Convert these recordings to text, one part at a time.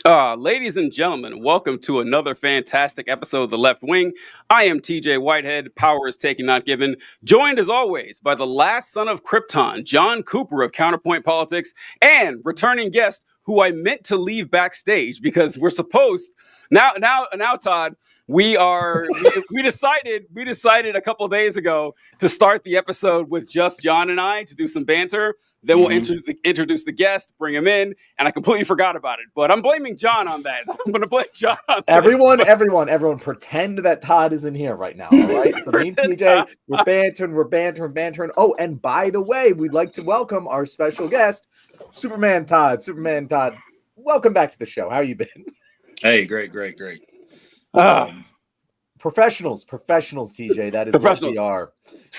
Ladies and gentlemen, welcome to another fantastic episode of The Left Wing. I am TJ Whitehead, power is taken, not given, joined as always by the last son of Krypton, John Cooper of Counterpoint Politics, and returning guest who I meant to leave backstage because we're supposed now, Todd. We decided a couple days ago to start the episode with just John and I to do some banter. Then we'll introduce the guest, bring him in, and I completely forgot about it. But I'm blaming John on that. I'm going to blame John on that. Everyone, pretend that Todd isn't here right now, all right? So me and TJ, we're bantering. Oh, and by the way, we'd like to welcome our special guest, Superman Todd. Welcome back to the show. How you been? Hey, great. Professionals, TJ. That is what we are.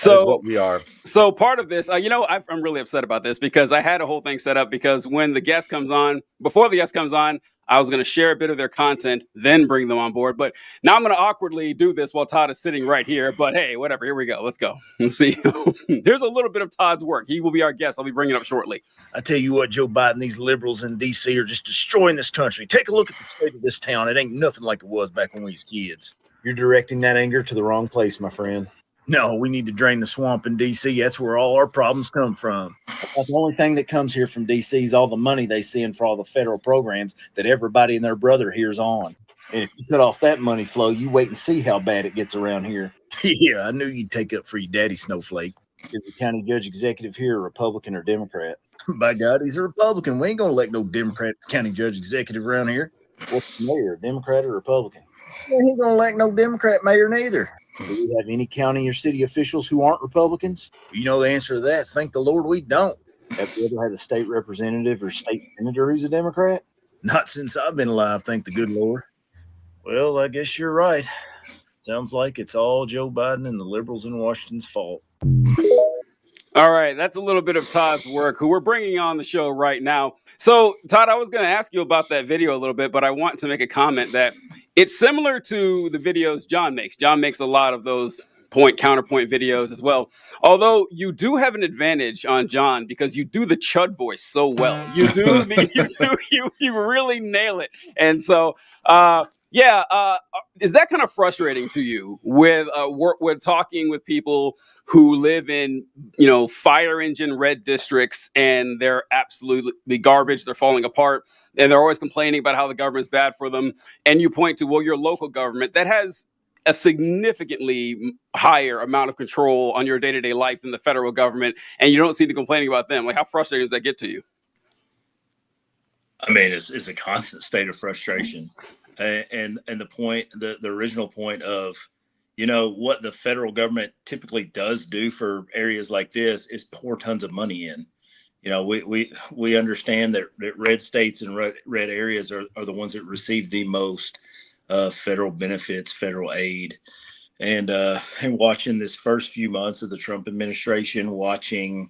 What we are. So part of this, I'm really upset about this because I had a whole thing set up because before the guest comes on, I was going to share a bit of their content, then bring them on board. But now I'm going to awkwardly do this while Todd is sitting right here. But hey, whatever. Here we go. Let's go. Let's see. Here's a little bit of Todd's work. He will be our guest. I'll be bringing it up shortly. I tell you what, Joe Biden, these liberals in D.C. are just destroying this country. Take a look at the state of this town. It ain't nothing like it was back when we was kids. You're directing that anger to the wrong place, my friend. No, we need to drain the swamp in D.C. That's where all our problems come from. The only thing that comes here from D.C. is all the money they send for all the federal programs that everybody and their brother here's on. And if you cut off that money flow, you wait and see how bad it gets around here. Yeah, I knew you'd take up for your daddy, Snowflake. Is the county judge executive here a Republican or Democrat? By God, he's a Republican. We ain't going to elect no Democrat county judge executive around here. What's the mayor, Democrat or Republican? He ain't going to elect no Democrat mayor neither. Do you have any county or city officials who aren't Republicans? You know the answer to that. Thank the Lord we don't. Have you ever had a state representative or state senator who's a Democrat? Not since I've been alive, thank the good Lord. Well, I guess you're right. Sounds like it's all Joe Biden and the liberals in Washington's fault. All right, that's a little bit of Todd's work, who we're bringing on the show right now. So, Todd, I was going to ask you about that video a little bit, but I want to make a comment that it's similar to the videos John makes. John makes a lot of those counterpoint videos as well. Although you do have an advantage on John because you do the Chud voice so well. You really nail it. And so, is that kind of frustrating to you with talking with people who live in, fire engine red districts and they're absolutely garbage, they're falling apart, and they're always complaining about how the government's bad for them, and you point to, your local government that has a significantly higher amount of control on your day-to-day life than the federal government, and you don't seem to be complaining about them. Like, how frustrating does that get to you? I mean, it's a constant state of frustration. And the original point of, what the federal government typically does do for areas like this is pour tons of money in. We understand that red states and red areas are the ones that receive the most federal benefits, federal aid. And watching this first few months of the Trump administration, watching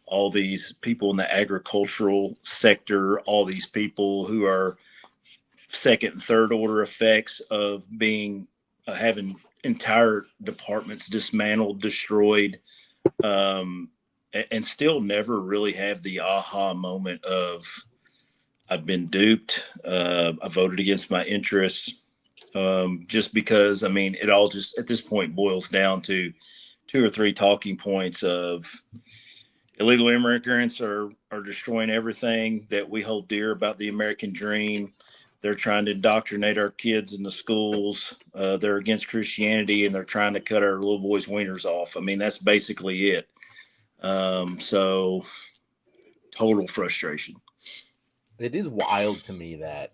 all these people in the agricultural sector, all these people who are second and third order effects of having entire departments dismantled, destroyed, and still never really have the aha moment of I've been duped. I voted against my interests, just because, it all just at this point boils down to 2 or 3 talking points of illegal immigrants are destroying everything that we hold dear about the American dream. They're trying to indoctrinate our kids in the schools. They're against Christianity, and they're trying to cut our little boys' wieners off. That's basically it. So total frustration. It is wild to me that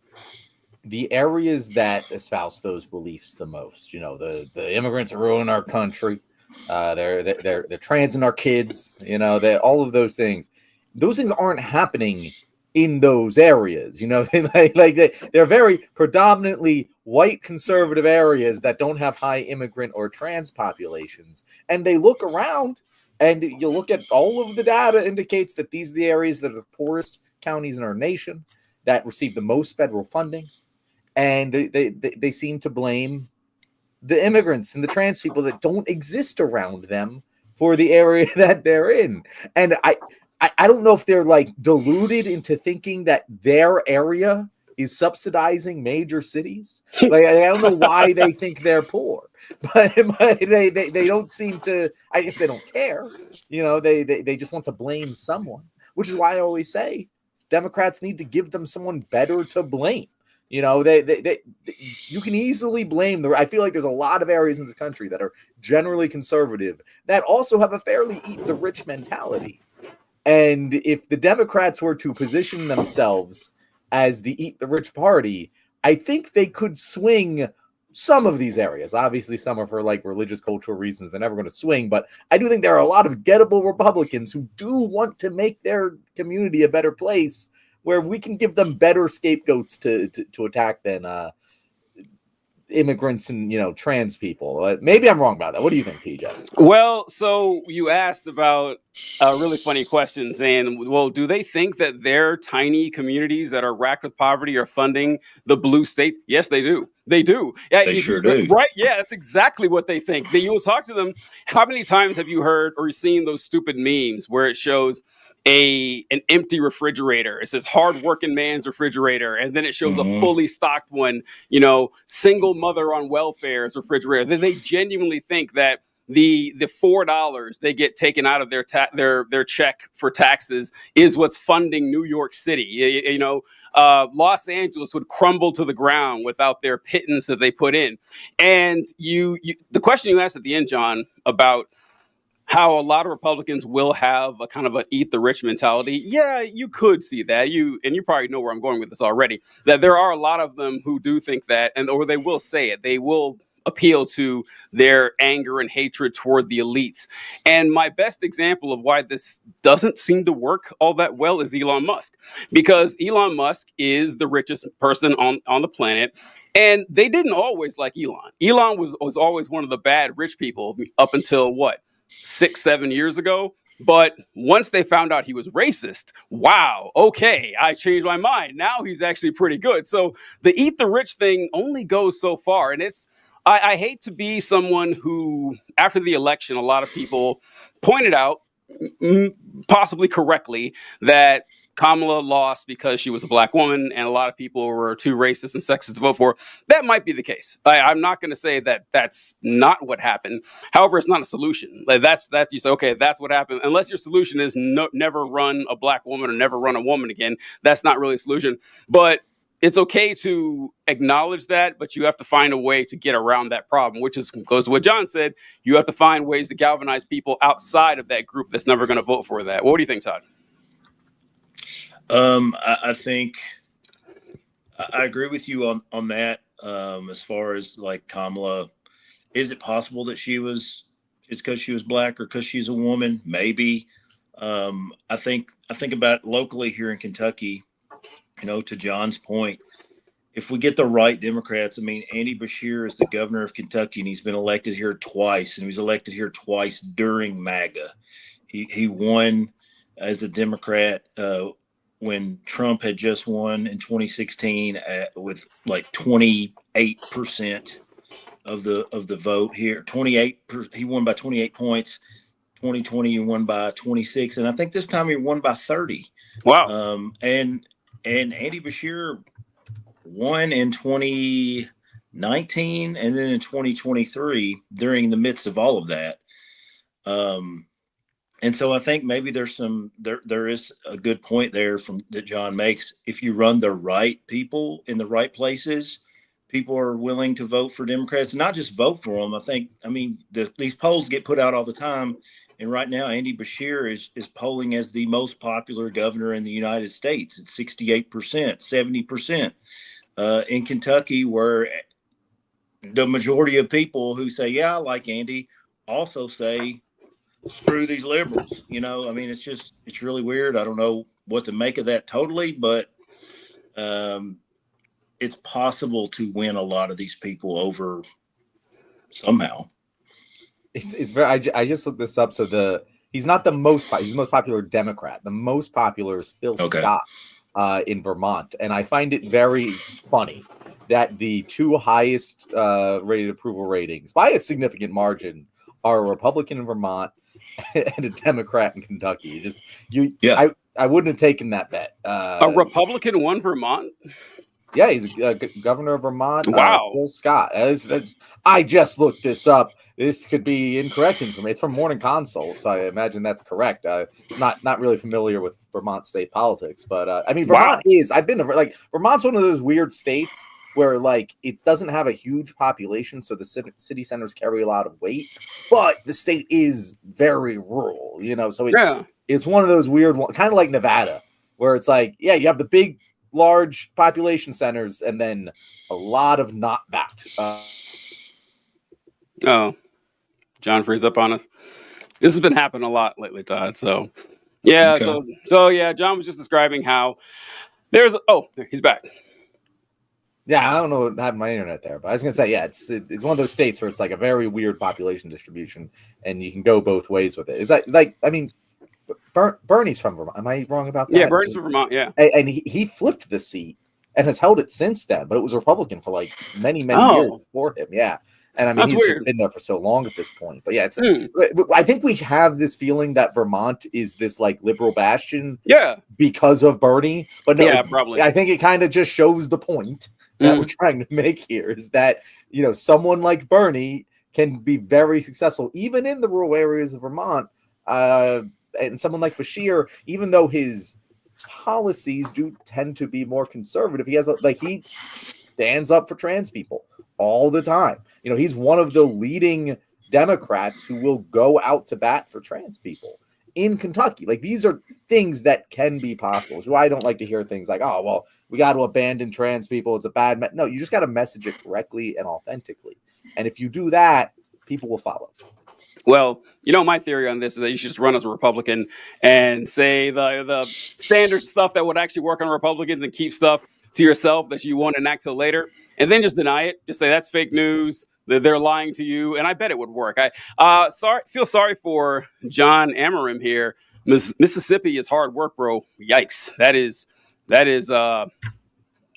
the areas that espouse those beliefs the most, the immigrants are ruining our country. They're transing our kids, all of those things. Those things aren't happening in those areas, they're very predominantly white conservative areas that don't have high immigrant or trans populations. And they look around and you look at all of the data indicates that these are the areas that are the poorest counties in our nation that receive the most federal funding. And they seem to blame the immigrants and the trans people that don't exist around them for the area that they're in. And I don't know if they're deluded into thinking that their area is subsidizing major cities. Like, I don't know why they think they're poor, but they don't seem to. I guess they don't care. They just want to blame someone, which is why I always say Democrats need to give them someone better to blame. You can easily blame I feel like there's a lot of areas in this country that are generally conservative that also have a fairly eat the rich mentality. And if the Democrats were to position themselves as the eat the rich party, I think they could swing some of these areas. Obviously, some are for like religious, cultural reasons. They're never going to swing. But I do think there are a lot of gettable Republicans who do want to make their community a better place, where we can give them better scapegoats to attack than immigrants and trans people. Maybe I'm wrong about that. What do you think, TJ? Well, so you asked about really funny questions, and well, do they think that their tiny communities that are racked with poverty are funding the blue states? Yes, they do. They do. Yeah, They sure do. Right? Yeah, that's exactly what they think. You will talk to them. How many times have you heard or seen those stupid memes where it shows an empty refrigerator? It says hard working man's refrigerator, and then it shows a fully stocked one, single mother on welfare's refrigerator. They genuinely think that the $4 they get taken out of their check for taxes is what's funding New York City. Los Angeles would crumble to the ground without their pittance that they put in. And the question you asked at the end, John, about how a lot of Republicans will have a kind of an eat the rich mentality. Yeah, you could see that. You probably know where I'm going with this already, that there are a lot of them who do think that, or they will say it. They will appeal to their anger and hatred toward the elites. And my best example of why this doesn't seem to work all that well is Elon Musk, because Elon Musk is the richest person on the planet. And they didn't always like Elon. Elon was always one of the bad rich people up until 6-7 years ago. But once they found out he was racist, wow, okay, I changed my mind. Now he's actually pretty good. So the eat the rich thing only goes so far. And I hate to be someone who, after the election, a lot of people pointed out, possibly correctly, that Kamala lost because she was a black woman and a lot of people were too racist and sexist to vote for. That might be the case. I'm not going to say that that's not what happened. However, it's not a solution. That's you say, okay, that's what happened. Unless your solution is never run a black woman or never run a woman again, that's not really a solution. But it's okay to acknowledge that, but you have to find a way to get around that problem, which goes to what John said. You have to find ways to galvanize people outside of that group that's never going to vote for that. What do you think, Todd? I think I agree with you on that. As far as like Kamala, is it possible that it's because she was black or because she's a woman? Maybe. I think about locally here in Kentucky, to John's point, if we get the right Democrats, Andy Beshear is the governor of Kentucky and he's been elected here twice, and he was elected here twice during MAGA. He won as a Democrat, when Trump had just won in 2016 with like 28% of the vote here. 28, he won by 28 points. 2020, he won by 26, and I think this time he won by 30. Wow. And Andy Beshear won in 2019 and then in 2023 during the midst of all of that. And so I think maybe there is a good point there that John makes. If you run the right people in the right places, people are willing to vote for Democrats, and not just vote for them. These polls get put out all the time. And right now, Andy Beshear is polling as the most popular governor in the United States. It's 68%, 70%. In Kentucky, where the majority of people who say, yeah, I like Andy, also say, screw these liberals. It's really weird. I don't know what to make of that totally, but it's possible to win a lot of these people over somehow. It's very. I just looked this up. So he's not the most. He's the most popular Democrat. The most popular is Phil Scott in Vermont, and I find it very funny that the two highest rated approval ratings by a significant margin are a Republican in Vermont and a Democrat in Kentucky. I wouldn't have taken that bet. A Republican won Vermont? Yeah, he's governor of Vermont. Wow. Phil Scott. I just looked this up. This could be incorrect information. It's from Morning Consult, so I imagine that's correct. Not really familiar with Vermont state politics, but I mean, Vermont is. I've been to, like, Vermont's one of those weird states where, like, it doesn't have a huge population, so the city centers carry a lot of weight, but the state is very rural, you know. So it's one of those weird ones, kind of like Nevada, where it's like, yeah, you have the big, large population centers, and then a lot of not that. John frees up on us. This has been happening a lot lately, Todd. So yeah, okay. so yeah, John was just describing how there's he's back. Yeah, I don't know what happened to my internet there, but I was gonna say, yeah, it's one of those states where it's like a very weird population distribution, and you can go both ways with it. Is that, like, I mean, Bernie's from Vermont. Am I wrong about that? Yeah, Bernie's from Vermont. Yeah, and he flipped the seat and has held it since then, but it was Republican for like many years before him. Yeah, and I mean, he's just been there for so long at this point. But yeah, I think we have this feeling that Vermont is this like liberal bastion, because of Bernie. But no, probably. I think it kind of just shows the point that we're trying to make here, is that, you know, someone like Bernie can be very successful even in the rural areas of Vermont, and someone like Beshear, even though his policies do tend to be more conservative, he stands up for trans people all the time. You know, he's one of the leading Democrats who will go out to bat for trans people in Kentucky. Like, these are things that can be possible. Which is why I don't like to hear things like, oh, well, we got to abandon trans people. It's a bad no, you just got to message it correctly and authentically. And if you do that, people will follow. Well, you know, my theory on this is that you should just run as a Republican and say the standard stuff that would actually work on Republicans, and keep stuff to yourself that you won't enact till later, and then just deny it. Just say that's fake news, that they're lying to you, and I bet it would work. I feel sorry for John Amorim here. Mississippi is hard work, bro. Yikes.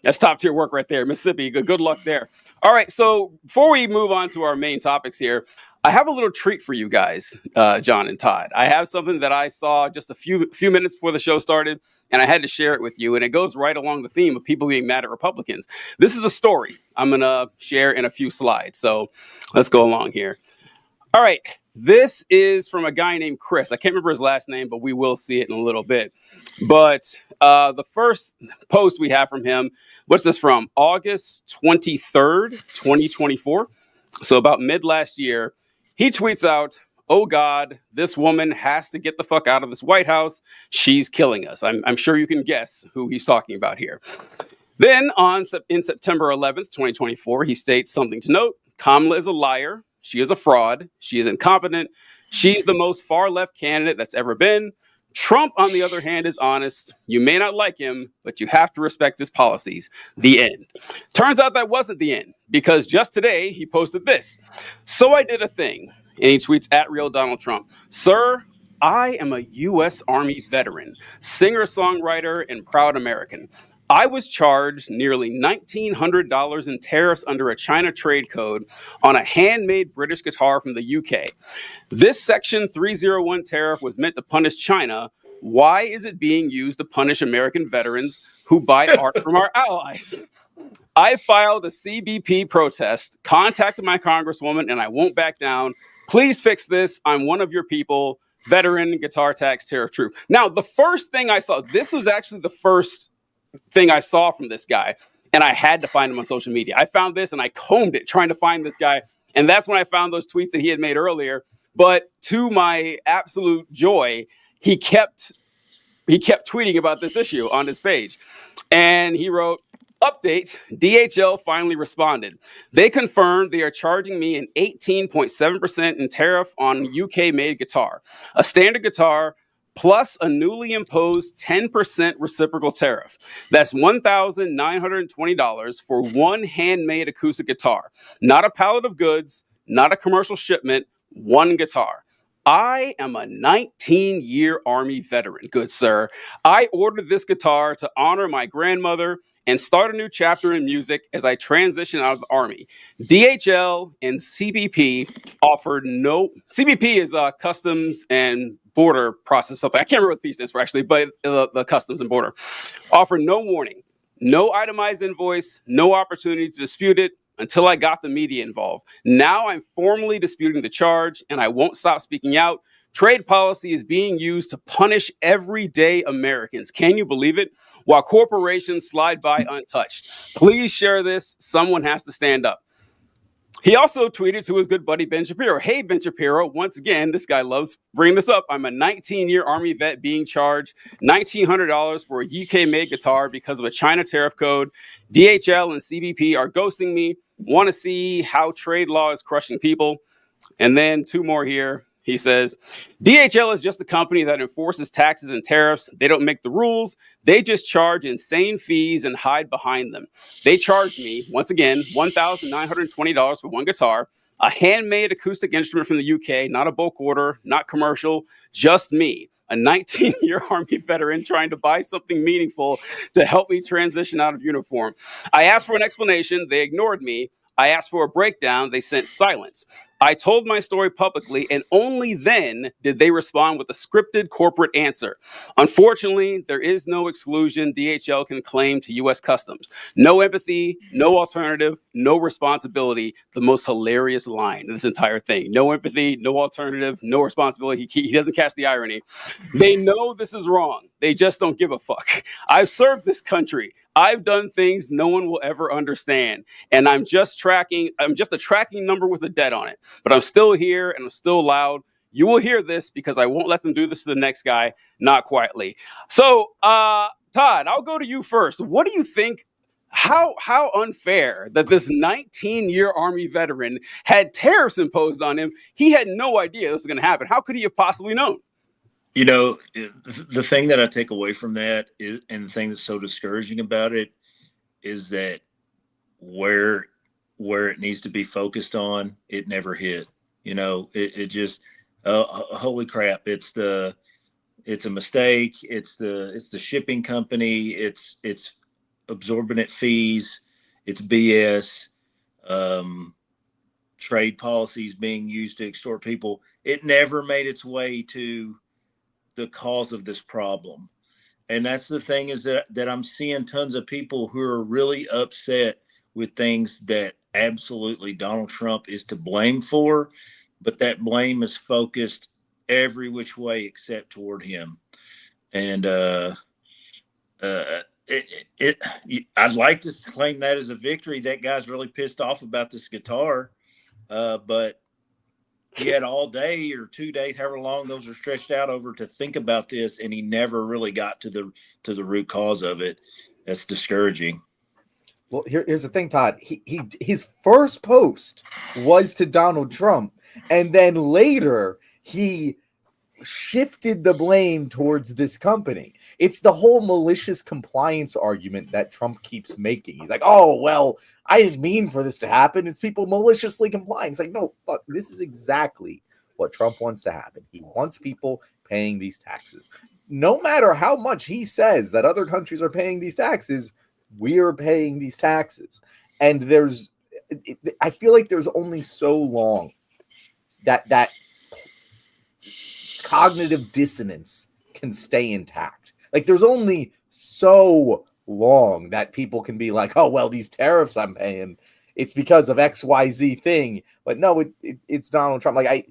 That's top tier work right there. Mississippi, good luck there. All right, so before we move on to our main topics here, I have a little treat for you guys, John and Todd. I have something that I saw just a few minutes before the show started, and I had to share it with you, and it goes right along the theme of people being mad at Republicans. This is a story I'm going to share in a few slides, so let's go along here. All right, this is from a guy named Chris. I can't remember his last name, but we will see it in a little bit. But the first post we have from him, what's this from? August 23rd, 2024. So about mid last year, he tweets out, "Oh God, this woman has to get the fuck out of this White House. She's killing us." I'm sure you can guess who he's talking about here. Then in September 11th, 2024, he states something to note. Kamala is a liar. She is a fraud. She is incompetent. She's the most far left candidate that's ever been. Trump, on the other hand, is honest. You may not like him, but you have to respect his policies. The end. Turns out that wasn't the end, because just today he posted this. "So I did a thing." And he tweets at Real Donald Trump. "Sir, I am a U.S. Army veteran, singer-songwriter, and proud American. I was charged nearly $1,900 in tariffs under a China trade code on a handmade British guitar from the UK. This Section 301 tariff was meant to punish China. Why is it being used to punish American veterans who buy art from our allies? I filed a CBP protest, contacted my congresswoman, and I won't back down. Please fix this. I'm one of your people. Veteran, guitar tax, tariff troop." Now, the first thing I saw, this was actually the first thing I saw from this guy, and I had to find him on social media. I found this and I combed it trying to find this guy, and that's when I found those tweets that he had made earlier. But to my absolute joy, he kept tweeting about this issue on his page, and he wrote, "Update, DHL finally responded. They confirmed they are charging me an 18.7% in tariff on UK-made guitar, a standard guitar, plus a newly imposed 10% reciprocal tariff. That's $1,920 for one handmade acoustic guitar. Not a pallet of goods, not a commercial shipment, one guitar. I am a 19-year Army veteran, good sir. I ordered this guitar to honor my grandmother and start a new chapter in music as I transition out of the Army. DHL and CBP offered no..." CBP is Customs and Border Process, something. I can't remember what the P stands for, actually, but the Customs and Border. "Offered no warning. No itemized invoice, no opportunity to dispute it until I got the media involved. Now I'm formally disputing the charge, and I won't stop speaking out. Trade policy is being used to punish everyday Americans. Can you believe it? While corporations slide by untouched. Please share this. Someone has to stand up. He also tweeted to his good buddy Ben Shapiro. Hey, Ben Shapiro, once again, this guy loves bringing this up. I'm a 19-year Army vet being charged $1,900 for a UK-made guitar because of a China tariff code. DHL and CBP are ghosting me. Want to see how trade law is crushing people. And then two more here. He says, DHL is just a company that enforces taxes and tariffs. They don't make the rules. They just charge insane fees and hide behind them. They charged me, once again, $1,920 for one guitar, a handmade acoustic instrument from the UK, not a bulk order, not commercial, just me, a 19-year Army veteran trying to buy something meaningful to help me transition out of uniform. I asked for an explanation. They ignored me. I asked for a breakdown. They sent silence. I told my story publicly, and only then did they respond with a scripted corporate answer. Unfortunately, there is no exclusion DHL can claim to U.S. Customs. No empathy, no alternative, no responsibility. The most hilarious line in this entire thing. No empathy, no alternative, no responsibility. He doesn't catch the irony. They know this is wrong. They just don't give a fuck. I've served this country. I've done things no one will ever understand. And I'm just a tracking number with a debt on it. But I'm still here and I'm still loud. You will hear this because I won't let them do this to the next guy, not quietly. So, Todd, I'll go to you first. What do you think? How unfair that this 19-year Army veteran had tariffs imposed on him. He had no idea this was going to happen. How could he have possibly known? You know, the thing that I take away from that is, and the thing that's so discouraging about it is that where it needs to be focused on, it never hit. You know, it just, holy crap! It's a mistake. It's the shipping company. It's absorbent fees. It's BS. Trade policies being used to extort people. It never made its way to the cause of this problem. And that's the thing, is that I'm seeing tons of people who are really upset with things that absolutely Donald Trump is to blame for, but that blame is focused every which way except toward him. And I'd like to claim that as a victory. That guy's really pissed off about this guitar, but he had all day or 2 days, however long those are stretched out over, to think about this, and he never really got to the root cause of it. That's discouraging. Well, here's the thing, Todd. His first post was to Donald Trump, and then later he shifted the blame towards this company. It's the whole malicious compliance argument that Trump keeps making. He's like, oh, well, I didn't mean for this to happen. It's people maliciously complying. It's like, no, fuck, this is exactly what Trump wants to happen. He wants people paying these taxes. No matter how much he says that other countries are paying these taxes, we're paying these taxes. And I feel like there's only so long that cognitive dissonance can stay intact. Like, there's only so long that people can be like, oh, well, these tariffs I'm paying, it's because of XYZ thing. But no, it's Donald Trump. Like,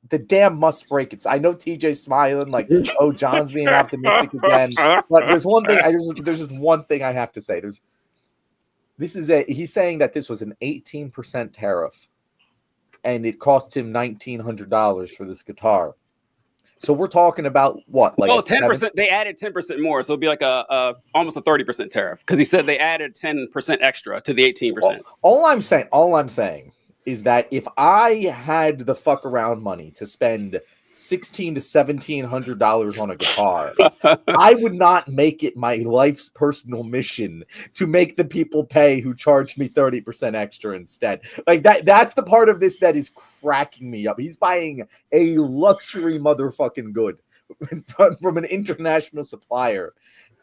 the dam must break. I know TJ's smiling, like, oh, John's being optimistic again. But there's one thing. There's just one thing I have to say. He's saying that this was an 18% tariff, and it cost him $1,900 for this guitar. So we're talking about what? Like, well, 10%. They added 10% more, so it'd be like a almost a 30% tariff, because he said they added 10% extra to the 18%. All I'm saying is that if I had the fuck around money to spend $1,600 to $1,700 on a guitar, I would not make it my life's personal mission to make the people pay who charged me 30% extra instead. Like, that's the part of this that is cracking me up. He's buying a luxury motherfucking good from an international supplier,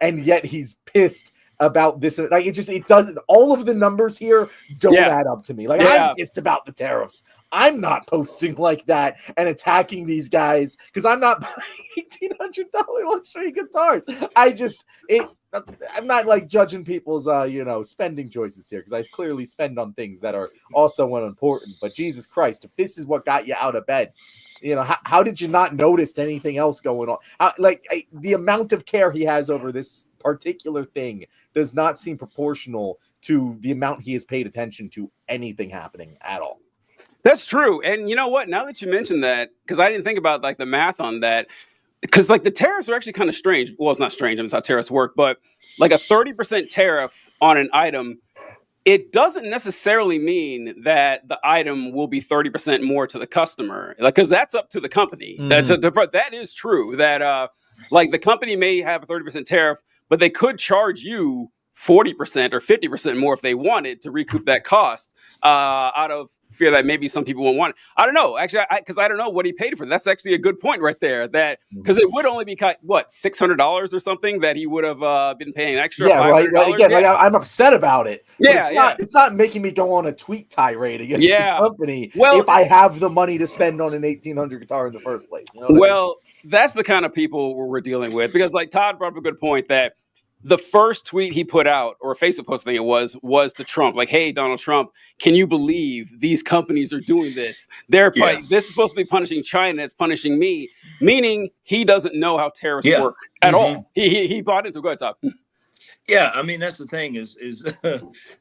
and yet he's pissed about this. Like it doesn't. All of the numbers here don't add up to me. Like I'm pissed about the tariffs. I'm not posting like that and attacking these guys because I'm not buying $1,800 luxury guitars. I'm not like judging people's spending choices here because I clearly spend on things that are also unimportant. But Jesus Christ, if this is what got you out of bed, how did you not notice anything else going on? The amount of care he has over this particular thing does not seem proportional to the amount he has paid attention to anything happening at all. That's true. And you know what? Now that you mentioned that, because I didn't think about like the math on that, because like the tariffs are actually kind of strange. Well, it's not strange. I mean, it's how tariffs work, but like a 30% tariff on an item, it doesn't necessarily mean that the item will be 30% more to the customer, because that's up to the company. Mm-hmm. That is true. That like the company may have a 30% tariff, but they could charge you 40% or 50% more if they wanted to recoup that cost out of fear that maybe some people won't want it. I don't know, actually, because I don't know what he paid for. That's actually a good point right there. That because it would only be what $600 or something that he would have been paying extra. Yeah, right. Again, like I'm upset about it. Yeah, it's not making me go on a tweet tirade against the company if I have the money to spend on an $1,800 guitar in the first place. You know what I mean? That's the kind of people we're dealing with, because like Todd brought up a good point that the first tweet he put out, or a Facebook post, I think it was to Trump, like, "Hey, Donald Trump, can you believe these companies are doing this? This is supposed to be punishing China. It's punishing me," meaning he doesn't know how tariffs work at all. He bought into it. Go ahead, Todd. Yeah, I mean, that's the thing is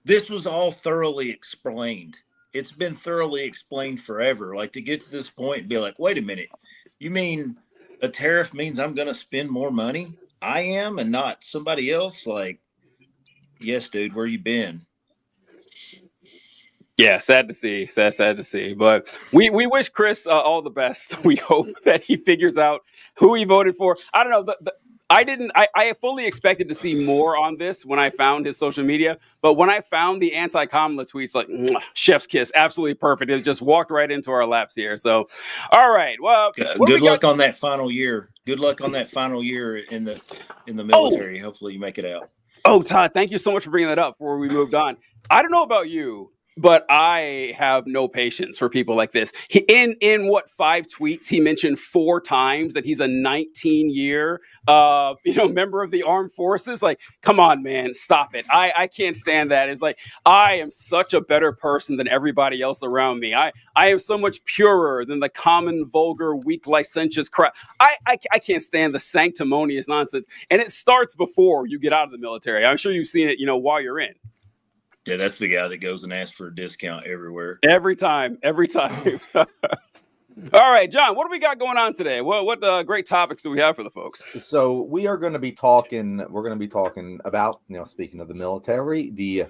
this was all thoroughly explained. It's been thoroughly explained forever. Like, to get to this point and be like, wait a minute, you mean a tariff means I'm going to spend more money? I am, and not somebody else? Like, yes, dude, where you been? Yeah, sad to see. Sad to see. But we wish Chris all the best. We hope that he figures out who he voted for. I don't know. I fully expected to see more on this when I found his social media, but when I found the anti-Kamala tweets, like, chef's kiss, absolutely perfect. It just walked right into our laps here. So, all right. Well, good luck on that final year. Good luck on that final year in the military. Hopefully you make it out. Oh, Todd, thank you so much for bringing that up before we moved on. I don't know about you, but I have no patience for people like this. In 5 tweets, he mentioned 4 times that he's a 19-year, member of the armed forces. Like, come on, man, stop it. I can't stand that. It's like, I am such a better person than everybody else around me. I am so much purer than the common, vulgar, weak, licentious crap. I can't stand the sanctimonious nonsense. And it starts before you get out of the military. I'm sure you've seen it, while you're in. Yeah, that's the guy that goes and asks for a discount everywhere. Every time. All right, John, what do we got going on today? What great topics do we have for the folks? So we are going to be talking. We're going to be talking about, speaking of the military, the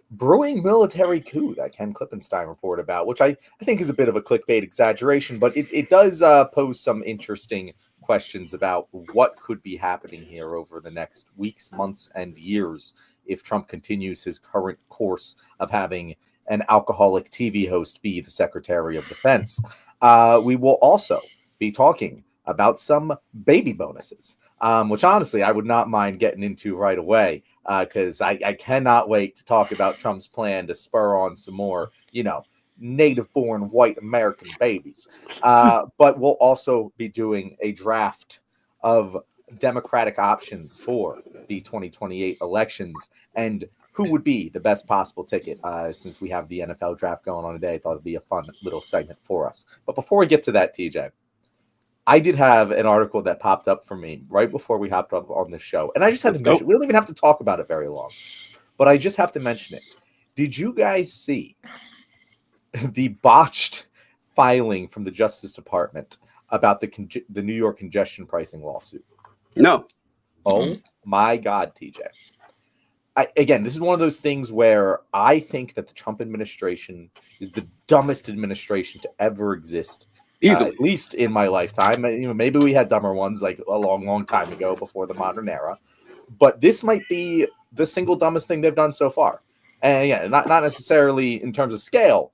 brewing military coup that Ken Klippenstein reported about, which I think is a bit of a clickbait exaggeration, but it does pose some interesting questions about what could be happening here over the next weeks, months, and years if Trump continues his current course of having an alcoholic TV host be the Secretary of Defense. We will also be talking about some baby bonuses, which honestly I would not mind getting into right away, because I cannot wait to talk about Trump's plan to spur on some more, native-born white American babies. But we'll also be doing a draft of Democratic options for the 2028 elections and who would be the best possible ticket. Since we have the NFL draft going on today, I thought it'd be a fun little segment for us. But before we get to that, TJ, I did have an article that popped up for me right before we hopped up on this show. And I just had to mention, we don't even have to talk about it very long, but I just have to mention it. Did you guys see the botched filing from the Justice Department about the New York congestion pricing lawsuit? No. Oh my God, TJ. Again, this is one of those things where I think that the Trump administration is the dumbest administration to ever exist. Easily. At least in my lifetime. Maybe we had dumber ones like a long, long time ago before the modern era. But this might be the single dumbest thing they've done so far. And yeah, not necessarily in terms of scale,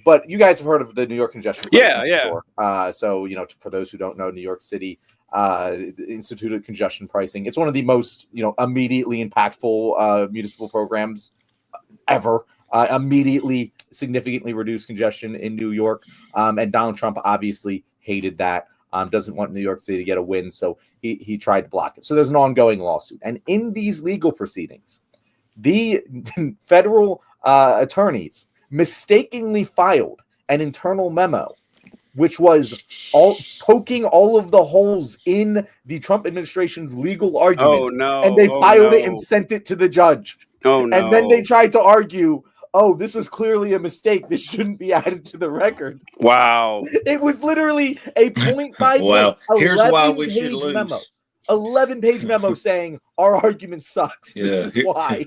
but you guys have heard of the New York congestion. Yeah. So, for those who don't know, New York City instituted congestion pricing. It's one of the most, immediately impactful municipal programs ever. Immediately significantly reduced congestion in New York. And Donald Trump obviously hated that. Doesn't want New York City to get a win, so he tried to block it. So there's an ongoing lawsuit. And in these legal proceedings, the federal attorneys mistakenly filed an internal memo, which was poking all of the holes in the Trump administration's legal argument. Oh, no. And they filed it and sent it to the judge. Oh, no. And then they tried to argue, this was clearly a mistake. This shouldn't be added to the record. Wow. It was literally a point by point. Well, here's why we should lose. 11-page memo saying our argument sucks. Yeah. This is why.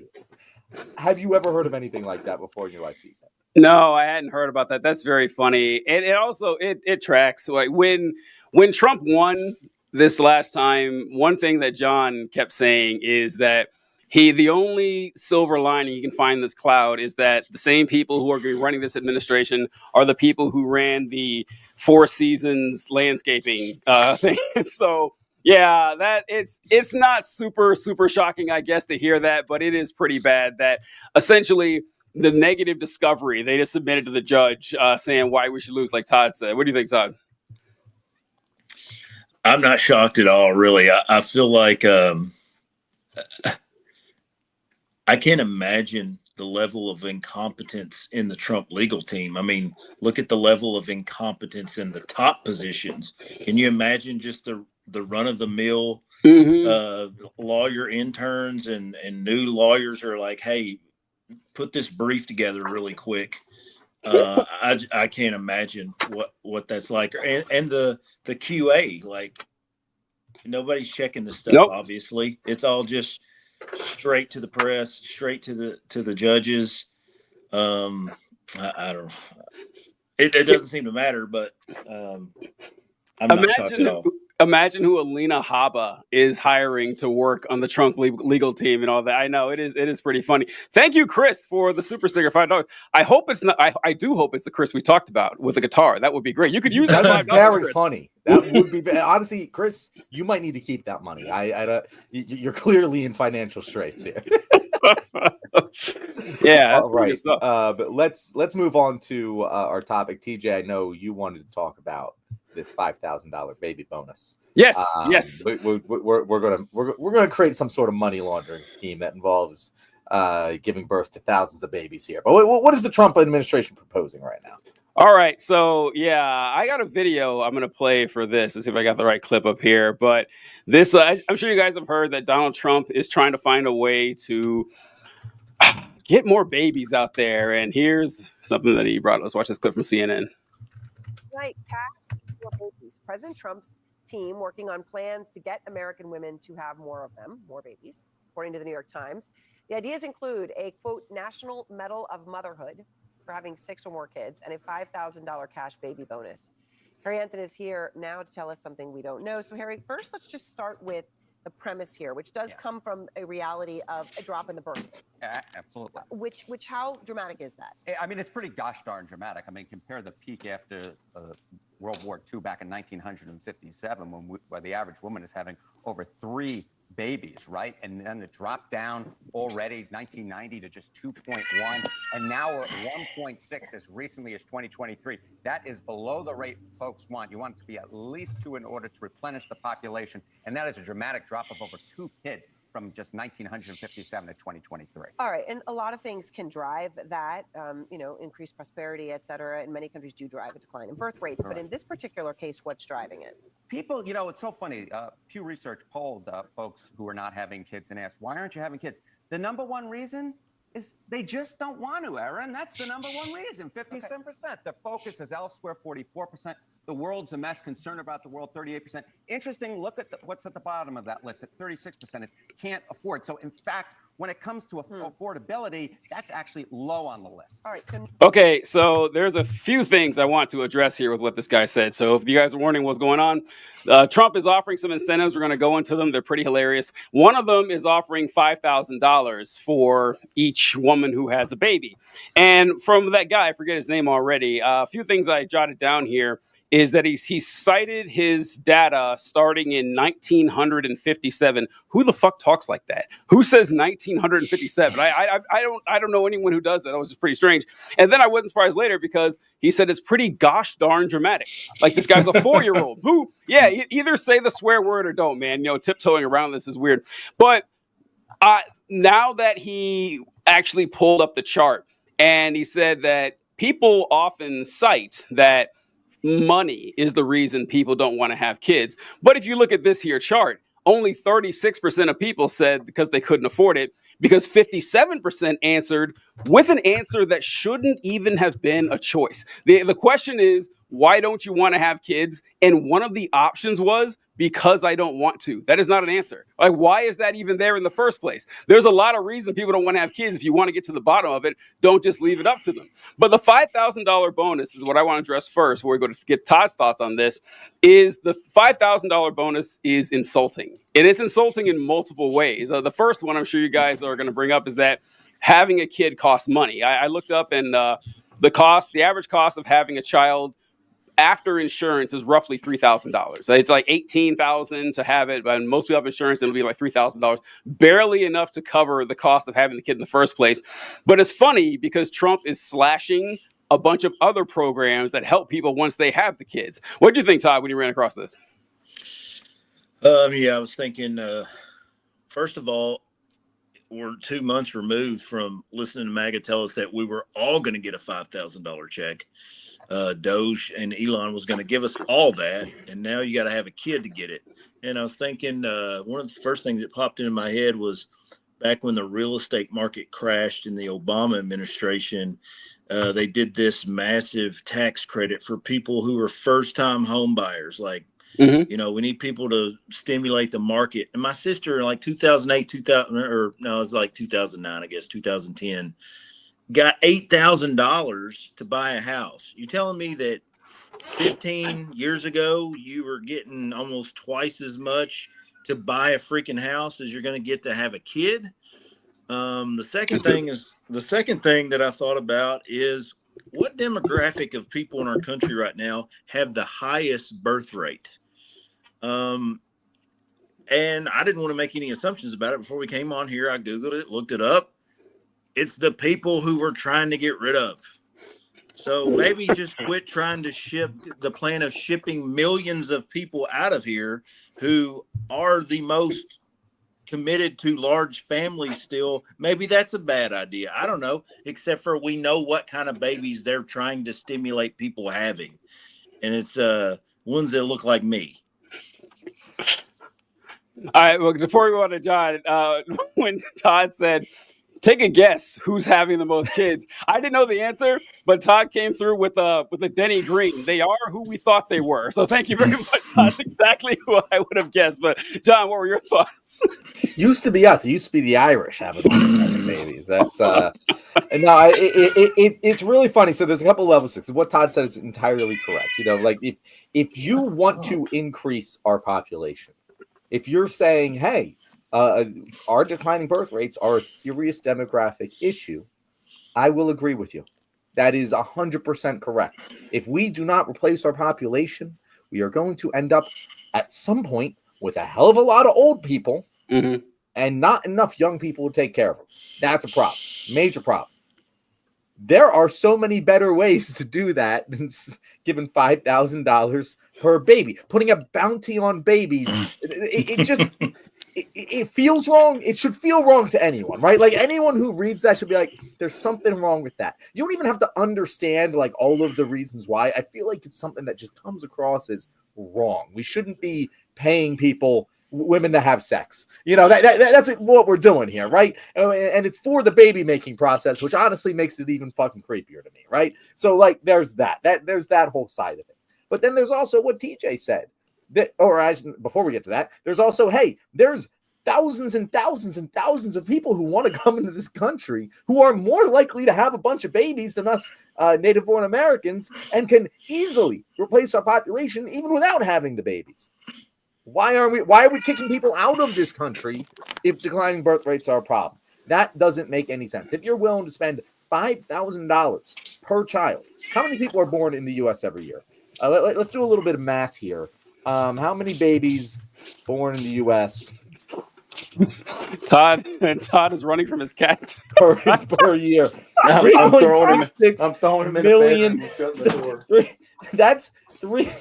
Have you ever heard of anything like that before in your life, Pete? No, I hadn't heard about that. That's very funny. And it also tracks. Like when Trump won this last time, one thing that John kept saying is that the only silver lining you can find in this cloud is that the same people who are going to be running this administration are the people who ran the Four Seasons landscaping thing. So yeah, that it's not super shocking, I guess, to hear that, but it is pretty bad that essentially the negative discovery they just submitted to the judge saying why we should lose, like Todd said. What do you think, Todd? I'm not shocked at all, really. I feel like I can't imagine the level of incompetence in the Trump legal team. I mean, look at the level of incompetence in the top positions. Can you imagine just the run-of-the-mill lawyer interns and new lawyers are like, hey, put this brief together really quick. I can't imagine what that's like. And the QA, like nobody's checking the stuff. Nope. Obviously, it's all just straight to the press, straight to the judges. I don't. It doesn't seem to matter, but I'm not shocked at all. Imagine who Alina Habba is hiring to work on the Trump legal team and all that. I know it is pretty funny. Thank you, Chris, for the super sticker $5. I hope it's not. I do hope it's the Chris we talked about with the guitar. That would be great. You could use that $5. Very Chris. Funny. That would be honestly, Chris. You might need to keep that money. You're clearly in financial straits here. Yeah, that's right. But let's move on to our topic. TJ, I know you wanted to talk about this $5,000 baby bonus. Yes, yes. We're gonna create some sort of money laundering scheme that involves giving birth to thousands of babies here. But what is the Trump administration proposing right now? All right, so yeah, I got a video I'm gonna play for this. Let's see if I got the right clip up here. But this, I'm sure you guys have heard that Donald Trump is trying to find a way to get more babies out there. And here's something that he brought. Let's watch this clip from CNN. Right, President Trump's team working on plans to get American women to have more of them, more babies, according to the New York Times. The ideas include a, quote, National Medal of Motherhood for having 6 or more kids and a $5,000 cash baby bonus. Harry Anthony is here now to tell us something we don't know. So, Harry, first, let's just start with the premise here, which does come from a reality of a drop in the birth rate. Absolutely. Which how dramatic is that? I mean, it's pretty gosh darn dramatic. I mean, compare the peak after World War II back in 1957, where the average woman is having over 3 babies, right? And then it dropped down already 1990 to just 2.1, and now we're at 1.6 as recently as 2023. That is below the rate folks want. You want it to be at least 2 in order to replenish the population, and that is a dramatic drop of over 2 kids from just 1957 to 2023. All right, and a lot of things can drive that, increased prosperity, et cetera, and many countries do drive a decline in birth rates. But in this particular case, what's driving it? People, it's so funny. Pew Research polled folks who are not having kids and asked, why aren't you having kids? The number one reason is they just don't want to, Aaron. That's the number one reason, 57%. The focus is elsewhere, 44%. The world's a mess, concerned about the world, 38%. Interesting, look at what's at the bottom of that list at 36% is can't afford. So in fact, when it comes to affordability, that's actually low on the list. All right. Okay, so there's a few things I want to address here with what this guy said. So if you guys are wondering what's going on, Trump is offering some incentives. We're going to go into them. They're pretty hilarious. One of them is offering $5,000 for each woman who has a baby. And from that guy, I forget his name already, a few things I jotted down here is that he cited his data starting in 1957. Who the fuck talks like that? Who says 1957? I don't know anyone who does that. That was just pretty strange. And then I wasn't surprised later because he said it's pretty gosh darn dramatic. Like this guy's a 4-year-old who, either say the swear word or don't, man. Tiptoeing around this is weird. But now that he actually pulled up the chart and he said that people often cite that money is the reason people don't want to have kids. But if you look at this here chart, only 36% of people said because they couldn't afford it, because 57% answered with an answer that shouldn't even have been a choice. The question is, why don't you want to have kids? And one of the options was because I don't want to. That is not an answer. Like, why is that even there in the first place? There's a lot of reasons people don't want to have kids. If you want to get to the bottom of it, don't just leave it up to them. But the $5,000 bonus is what I want to address first before we go to get Todd's thoughts on this, is the $5,000 bonus is insulting. And it's insulting in multiple ways. The first one I'm sure you guys are going to bring up is that having a kid costs money. I looked up and the average cost of having a child after insurance is roughly $3,000. It's like $18,000 to have it, but most people have insurance and it'll be like $3,000, barely enough to cover the cost of having the kid in the first place. But it's funny because Trump is slashing a bunch of other programs that help people once they have the kids. What do you think, Todd, when you ran across this? I was thinking, first of all, we're 2 months removed from listening to MAGA tell us that we were all going to get a $5,000 check. Doge and Elon was going to give us all that, and now you got to have a kid to get it. And I was thinking, one of the first things that popped into my head was back when the real estate market crashed in the Obama administration. They did this massive tax credit for people who were first-time home buyers. Like, we need people to stimulate the market. And my sister in like 2008, it was like 2009, I guess, 2010. Got $8,000 to buy a house. You telling me that 15 years ago you were getting almost twice as much to buy a freaking house as you're going to get to have a kid? The second thing that I thought about is what demographic of people in our country right now have the highest birth rate? And I didn't want to make any assumptions about it before we came on here. I Googled it, looked it up. It's the people who we're trying to get rid of. So maybe just quit trying to ship the plan of shipping millions of people out of here who are the most committed to large families still. Maybe that's a bad idea. I don't know, except for we know what kind of babies they're trying to stimulate people having. And it's ones that look like me. All right, well, before we go on to John, when Todd said, take a guess who's having the most kids. I didn't know the answer, but Todd came through with a Denny Green. They are who we thought they were. So thank you very much, Todd. That's exactly who I would have guessed. But John, what were your thoughts? Used to be us. It used to be the Irish having babies. That's no. It's really funny. So there's a couple levels. What Todd said is entirely correct. Like if you want to increase our population, if you're saying, hey, our declining birth rates are a serious demographic issue, I will agree with you. That is 100% correct. If we do not replace our population, we are going to end up at some point with a hell of a lot of old people and not enough young people to take care of them. That's a problem. Major problem. There are so many better ways to do that than giving $5,000 per baby. Putting a bounty on babies, it just... It feels wrong. It should feel wrong to anyone, right? Like anyone who reads that should be like, there's something wrong with that. You don't even have to understand like all of the reasons why. I feel like it's something that just comes across as wrong. We shouldn't be paying women to have sex. That's what we're doing here, right? And it's for the baby making process, which honestly makes it even fucking creepier to me, right? So like, there's that whole side of it. But then there's also what TJ said. Before we get to that, there's also, there's thousands and thousands and thousands of people who want to come into this country who are more likely to have a bunch of babies than us native-born Americans and can easily replace our population even without having the babies. Why are we kicking people out of this country if declining birth rates are a problem? That doesn't make any sense. If you're willing to spend $5,000 per child, how many people are born in the U.S. every year? Let's do a little bit of math here. How many babies born in the U.S. Todd is running from his cat. per year? I'm throwing him. 3.66 I'm throwing him in million. the bedroom. He's shutting the door. That's three.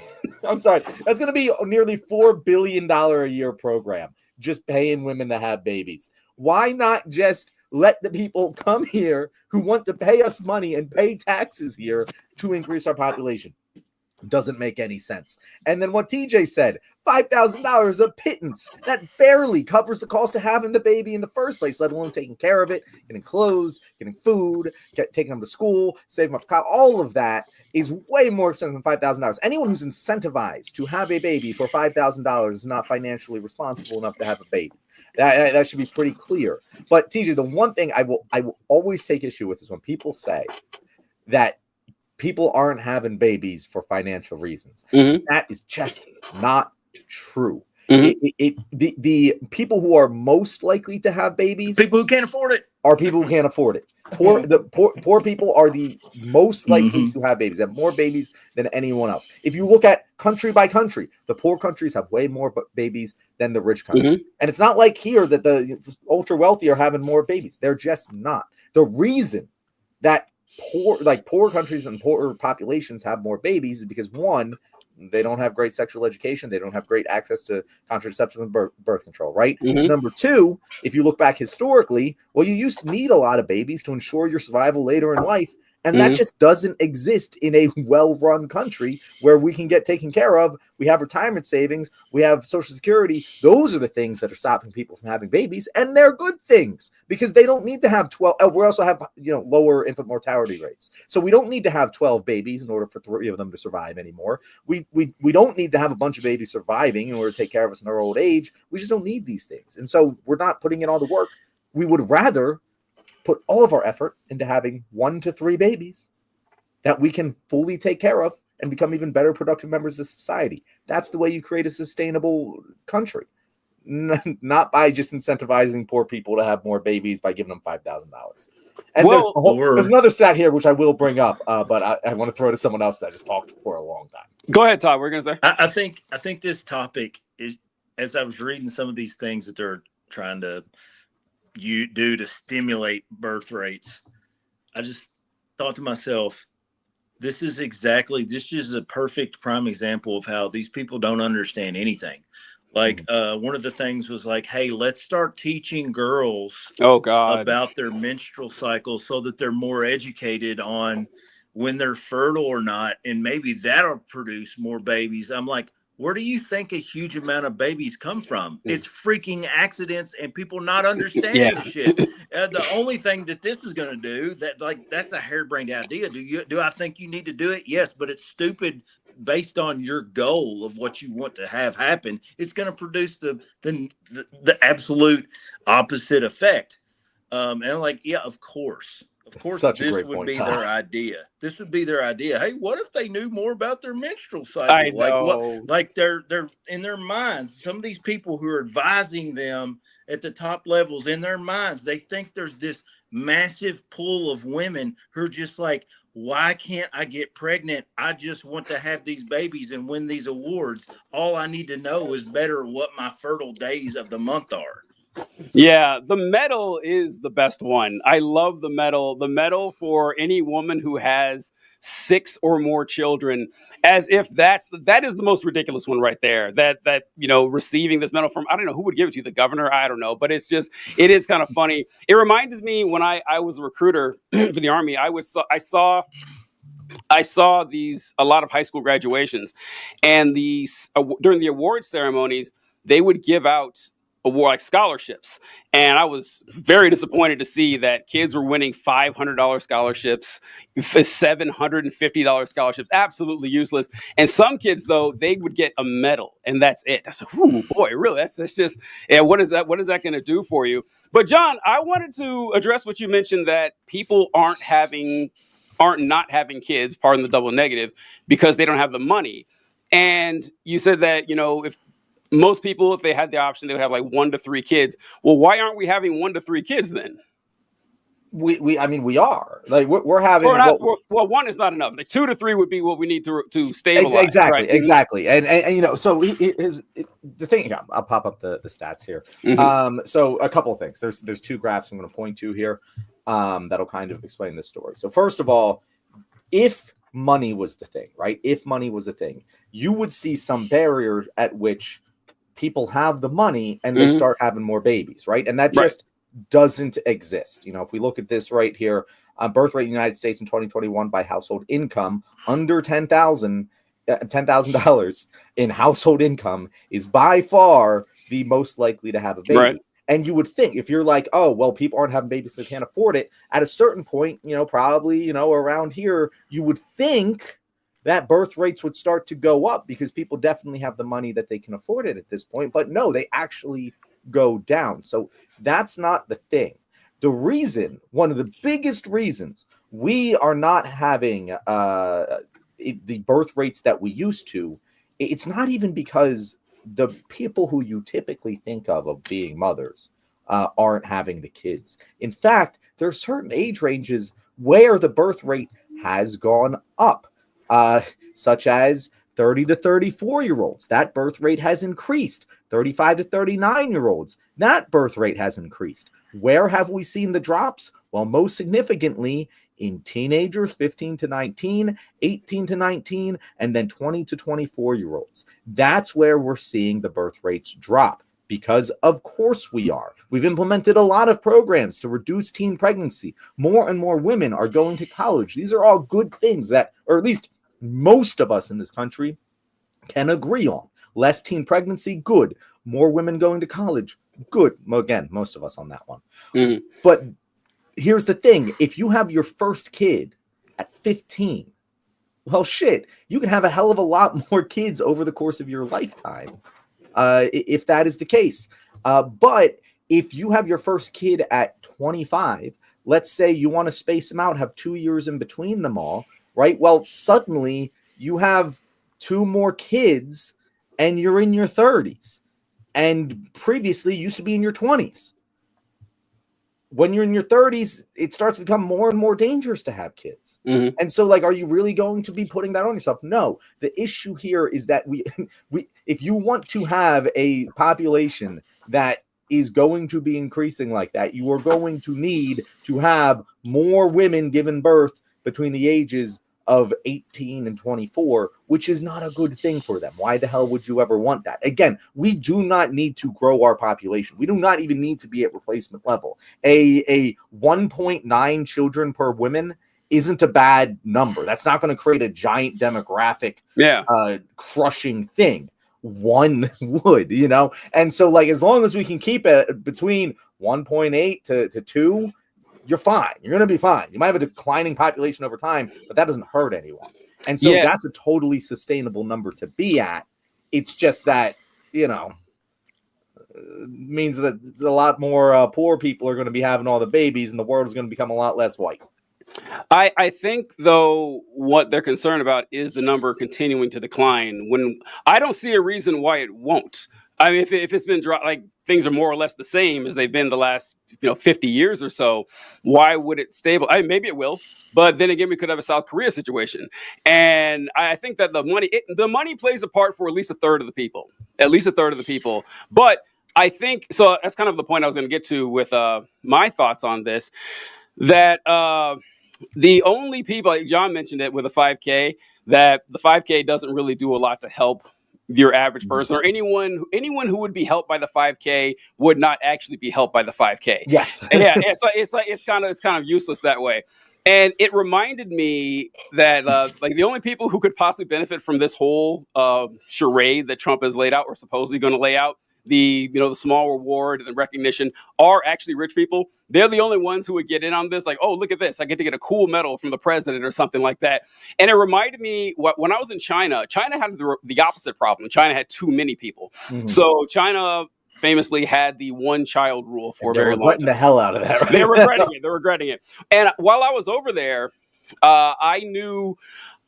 I'm sorry. That's going to be nearly $4 billion a year program just paying women to have babies. Why not just let the people come here who want to pay us money and pay taxes here to increase our population? Doesn't make any sense. And then what TJ said, $5,000 a pittance. That barely covers the cost of having the baby in the first place, let alone taking care of it, getting clothes, getting food, taking them to school, saving up for college. All of that is way more expensive than $5,000. Anyone who's incentivized to have a baby for $5,000 is not financially responsible enough to have a baby. That should be pretty clear. But TJ, the one thing I will always take issue with is when people say that people aren't having babies for financial reasons. Mm-hmm. That is just not true. Mm-hmm. The people who are most likely to have babies, People who can't afford it, are people who can't afford it. Poor people are the most likely to have babies. They have more babies than anyone else. If you look at country by country, the poor countries have way more babies than the rich countries. Mm-hmm. And it's not like here that the ultra wealthy are having more babies. They're just not. The reason that poor countries and poorer populations have more babies is because, one, they don't have great sexual education. They don't have great access to contraception and birth control, right? Mm-hmm. Number two, if you look back historically, well, you used to need a lot of babies to ensure your survival later in life. And that just doesn't exist in a well-run country where we can get taken care of. We have retirement savings. We have Social Security. Those are the things that are stopping people from having babies. And they're good things because they don't need to have 12. We also have, lower infant mortality rates. So we don't need to have 12 babies in order for 3 of them to survive anymore. We don't need to have a bunch of babies surviving in order to take care of us in our old age. We just don't need these things. And so we're not putting in all the work. We would rather put all of our effort into having 1 to 3 babies that we can fully take care of and become even better productive members of society. That's the way you create a sustainable country, not by just incentivizing poor people to have more babies by giving them $5,000. And there's another stat here, which I will bring up, but I want to throw it to someone else that just talked for a long time. Go ahead, Todd. What are you going to say? I think this topic is, as I was reading some of these things that they're trying to do to stimulate birth rates, I just thought to myself, this is a perfect prime example of how these people don't understand anything. Like one of the things was like, hey, let's start teaching girls about their menstrual cycle so that they're more educated on when they're fertile or not, and maybe that'll produce more babies. I'm like, where do you think a huge amount of babies come from? It's freaking accidents and people not understanding the shit. The only thing that this is going to do, that's a harebrained idea. Do I think you need to do it? Yes, but it's stupid based on your goal of what you want to have happen. It's going to produce the absolute opposite effect. And I'm like, yeah, of course. Of course, this would be their idea. This would be their idea. Hey, what if they knew more about their menstrual cycle? I know. Like they're in their minds. Some of these people who are advising them at the top levels, in their minds, they think there's this massive pool of women who are just like, why can't I get pregnant? I just want to have these babies and win these awards. All I need to know is better what my fertile days of the month are. Yeah, the medal is the best one. I love the medal. The medal for any woman who has 6 or more children, as if that is the most ridiculous one right there. That receiving this medal from, I don't know who would give it to you, the governor, I don't know, but it is kind of funny. It reminds me when I was a recruiter for the Army, I saw a lot of high school graduations, and during the award ceremonies, they would give out award scholarships, and I was very disappointed to see that kids were winning $500 scholarships, $750 scholarships, absolutely useless. And some kids, though, they would get a medal, and that's it. That's boy, really, that's just, yeah. What is that going to do for you? But John, I wanted to address what you mentioned, that people aren't not having kids, pardon the double negative, because they don't have the money. And you said that if most people, if they had the option, they would have like 1 to 3 kids. Well, why aren't we having 1 to 3 kids then? I mean, we are like we're having well, one is not enough. Like 2 to 3 would be what we need to stabilize. Exactly, right? exactly. And you know, so the thing. Yeah, I'll pop up the stats here. So a couple of things. There's two graphs I'm going to point to here that'll kind of explain this story. So first of all, if money was the thing, right? If money was the thing, you would see some barrier at which people have the money and they start having more babies, right? And that just doesn't exist. You know, if we look at this right here, birth rate in the United States in 2021 by household income under $10,000 in household income is by far the most likely to have a baby. Right. And you would think if you're like, oh, well, people aren't having babies, so they can't afford it. At a certain point, you know, probably, you know, around here, you would think that birth rates would start to go up because people definitely have the money that they can afford it at this point. But no, they actually go down. So that's not the thing. The reason, one of the biggest reasons we are not having the birth rates that we used to, it's not even because the people who you typically think of being mothers aren't having the kids. In fact, there are certain age ranges where the birth rate has gone up, such as 30 to 34-year-olds. That birth rate has increased. 35 to 39-year-olds. That birth rate has increased. Where have we seen the drops? Well, most significantly in teenagers, 15 to 19, 18 to 19, and then 20 to 24-year-olds. That's where we're seeing the birth rates drop. Because of course we are. We've implemented a lot of programs to reduce teen pregnancy. More and more women are going to college. These are all good things that, or at least most of us in this country can agree on. Less teen pregnancy, good. More women going to college, good. Again, most of us on that one. But here's the thing. If you have your first kid at 15, well, shit, you can have a hell of a lot more kids over the course of your lifetime, if that is the case. But if you have your first kid at 25, let's say you want to space them out, have 2 years in between them all, right? Well, suddenly you have 2 more kids and you're in your 30s. And previously you used to be in your 20s. When you're in your 30s, it starts to become more and more dangerous to have kids. And so, like, are you really going to be putting that on yourself? No. The issue here is that we if you want to have a population that is going to be increasing like that, you are going to need to have more women given birth between the ages of 18 and 24, which is not a good thing for them. Why the hell would you ever want that? Again, we do not need to grow our population. We do not even need to be at replacement level. A 1.9 children per woman isn't a bad number. That's not going to create a giant demographic crushing thing. One would, you know? And so, like, as long as we can keep it between 1.8 to 2, you're fine. You're going to be fine. You might have a declining population over time, but that doesn't hurt anyone. And so that's a totally sustainable number to be at. It's just that, you know, means that a lot more poor people are going to be having all the babies and the world is going to become a lot less white. I think, though, what they're concerned about is the number continuing to decline. When I don't see a reason why it won't. I mean, if it's been like things are more or less the same as they've been the last 50 years or so, why would it stable? I mean, maybe it will, but then again, we could have a South Korea situation. And I think that the money plays a part for at least a third of the people, But I think so. That's kind of the point I was going to get to with my thoughts on this. That the only people, like John mentioned it with a 5K, that the 5K doesn't really do a lot to help your average person, or anyone who would be helped by the 5K would not actually be helped by the 5K. Yes. It's kind of useless that way. And it reminded me that like the only people who could possibly benefit from this whole charade that Trump has laid out, or supposedly going to lay out, the small reward and the recognition, are actually rich people. They're the only ones who would get in on this. Like, oh, look at this. I get to get a cool medal from the president or something like that. And it reminded me when I was in China had the opposite problem. China had too many people. So China famously had the one-child rule for a very long time. They're regretting the hell out of that. Right? They're regretting it. And while I was over there, I knew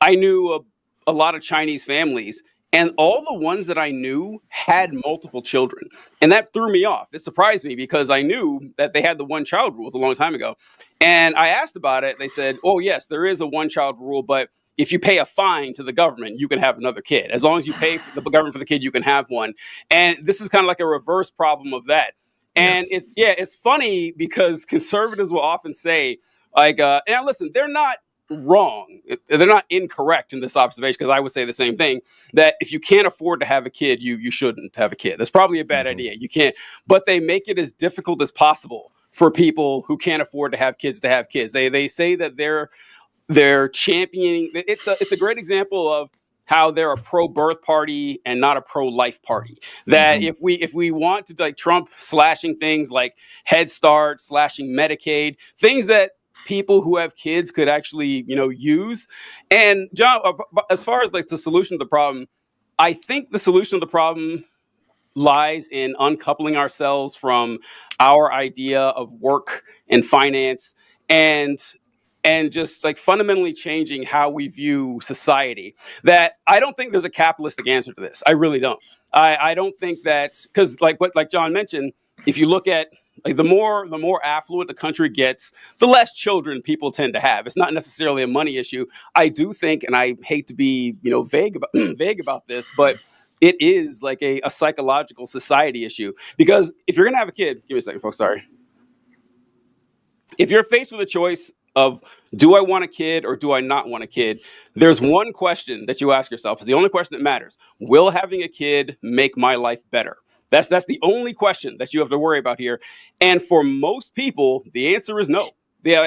a lot of Chinese families. And all the ones that I knew had multiple children. And that threw me off. It surprised me because I knew that they had the one child rules a long time ago. And I asked about it. They said, oh, yes, there is a one child rule, but if you pay a fine to the government, you can have another kid. As long as you pay the government for the kid, you can have one. And this is kind of like a reverse problem of that. And it's funny because conservatives will often say, like, and listen, they're not wrong. They're not incorrect in this observation, because I would say the same thing, that if you can't afford to have a kid, you shouldn't have a kid. That's probably a bad idea. You can't, but they make it as difficult as possible for people who can't afford to have kids to have kids. They say that they're championing. It's a great example of how they're a pro-birth party and not a pro-life party. That if we want to, like Trump slashing things like Head Start, slashing Medicaid, things that people who have kids could actually, use. And John, as far as like the solution to the problem, I think the solution to the problem lies in uncoupling ourselves from our idea of work and finance, and just like fundamentally changing how we view society. That I don't think there's a capitalistic answer to this. I really don't. I don't think that, because like John mentioned, if you look at like the more affluent the country gets, the less children people tend to have. It's not necessarily a money issue. I do think, and I hate to be vague about this, but it is like a psychological society issue. Because if you're gonna have a kid, give me a second, folks. Sorry. If you're faced with a choice of, do I want a kid or do I not want a kid? There's one question that you ask yourself. It's the only question that matters. Will having a kid make my life better? That's the only question that you have to worry about here. And for most people, the answer is no.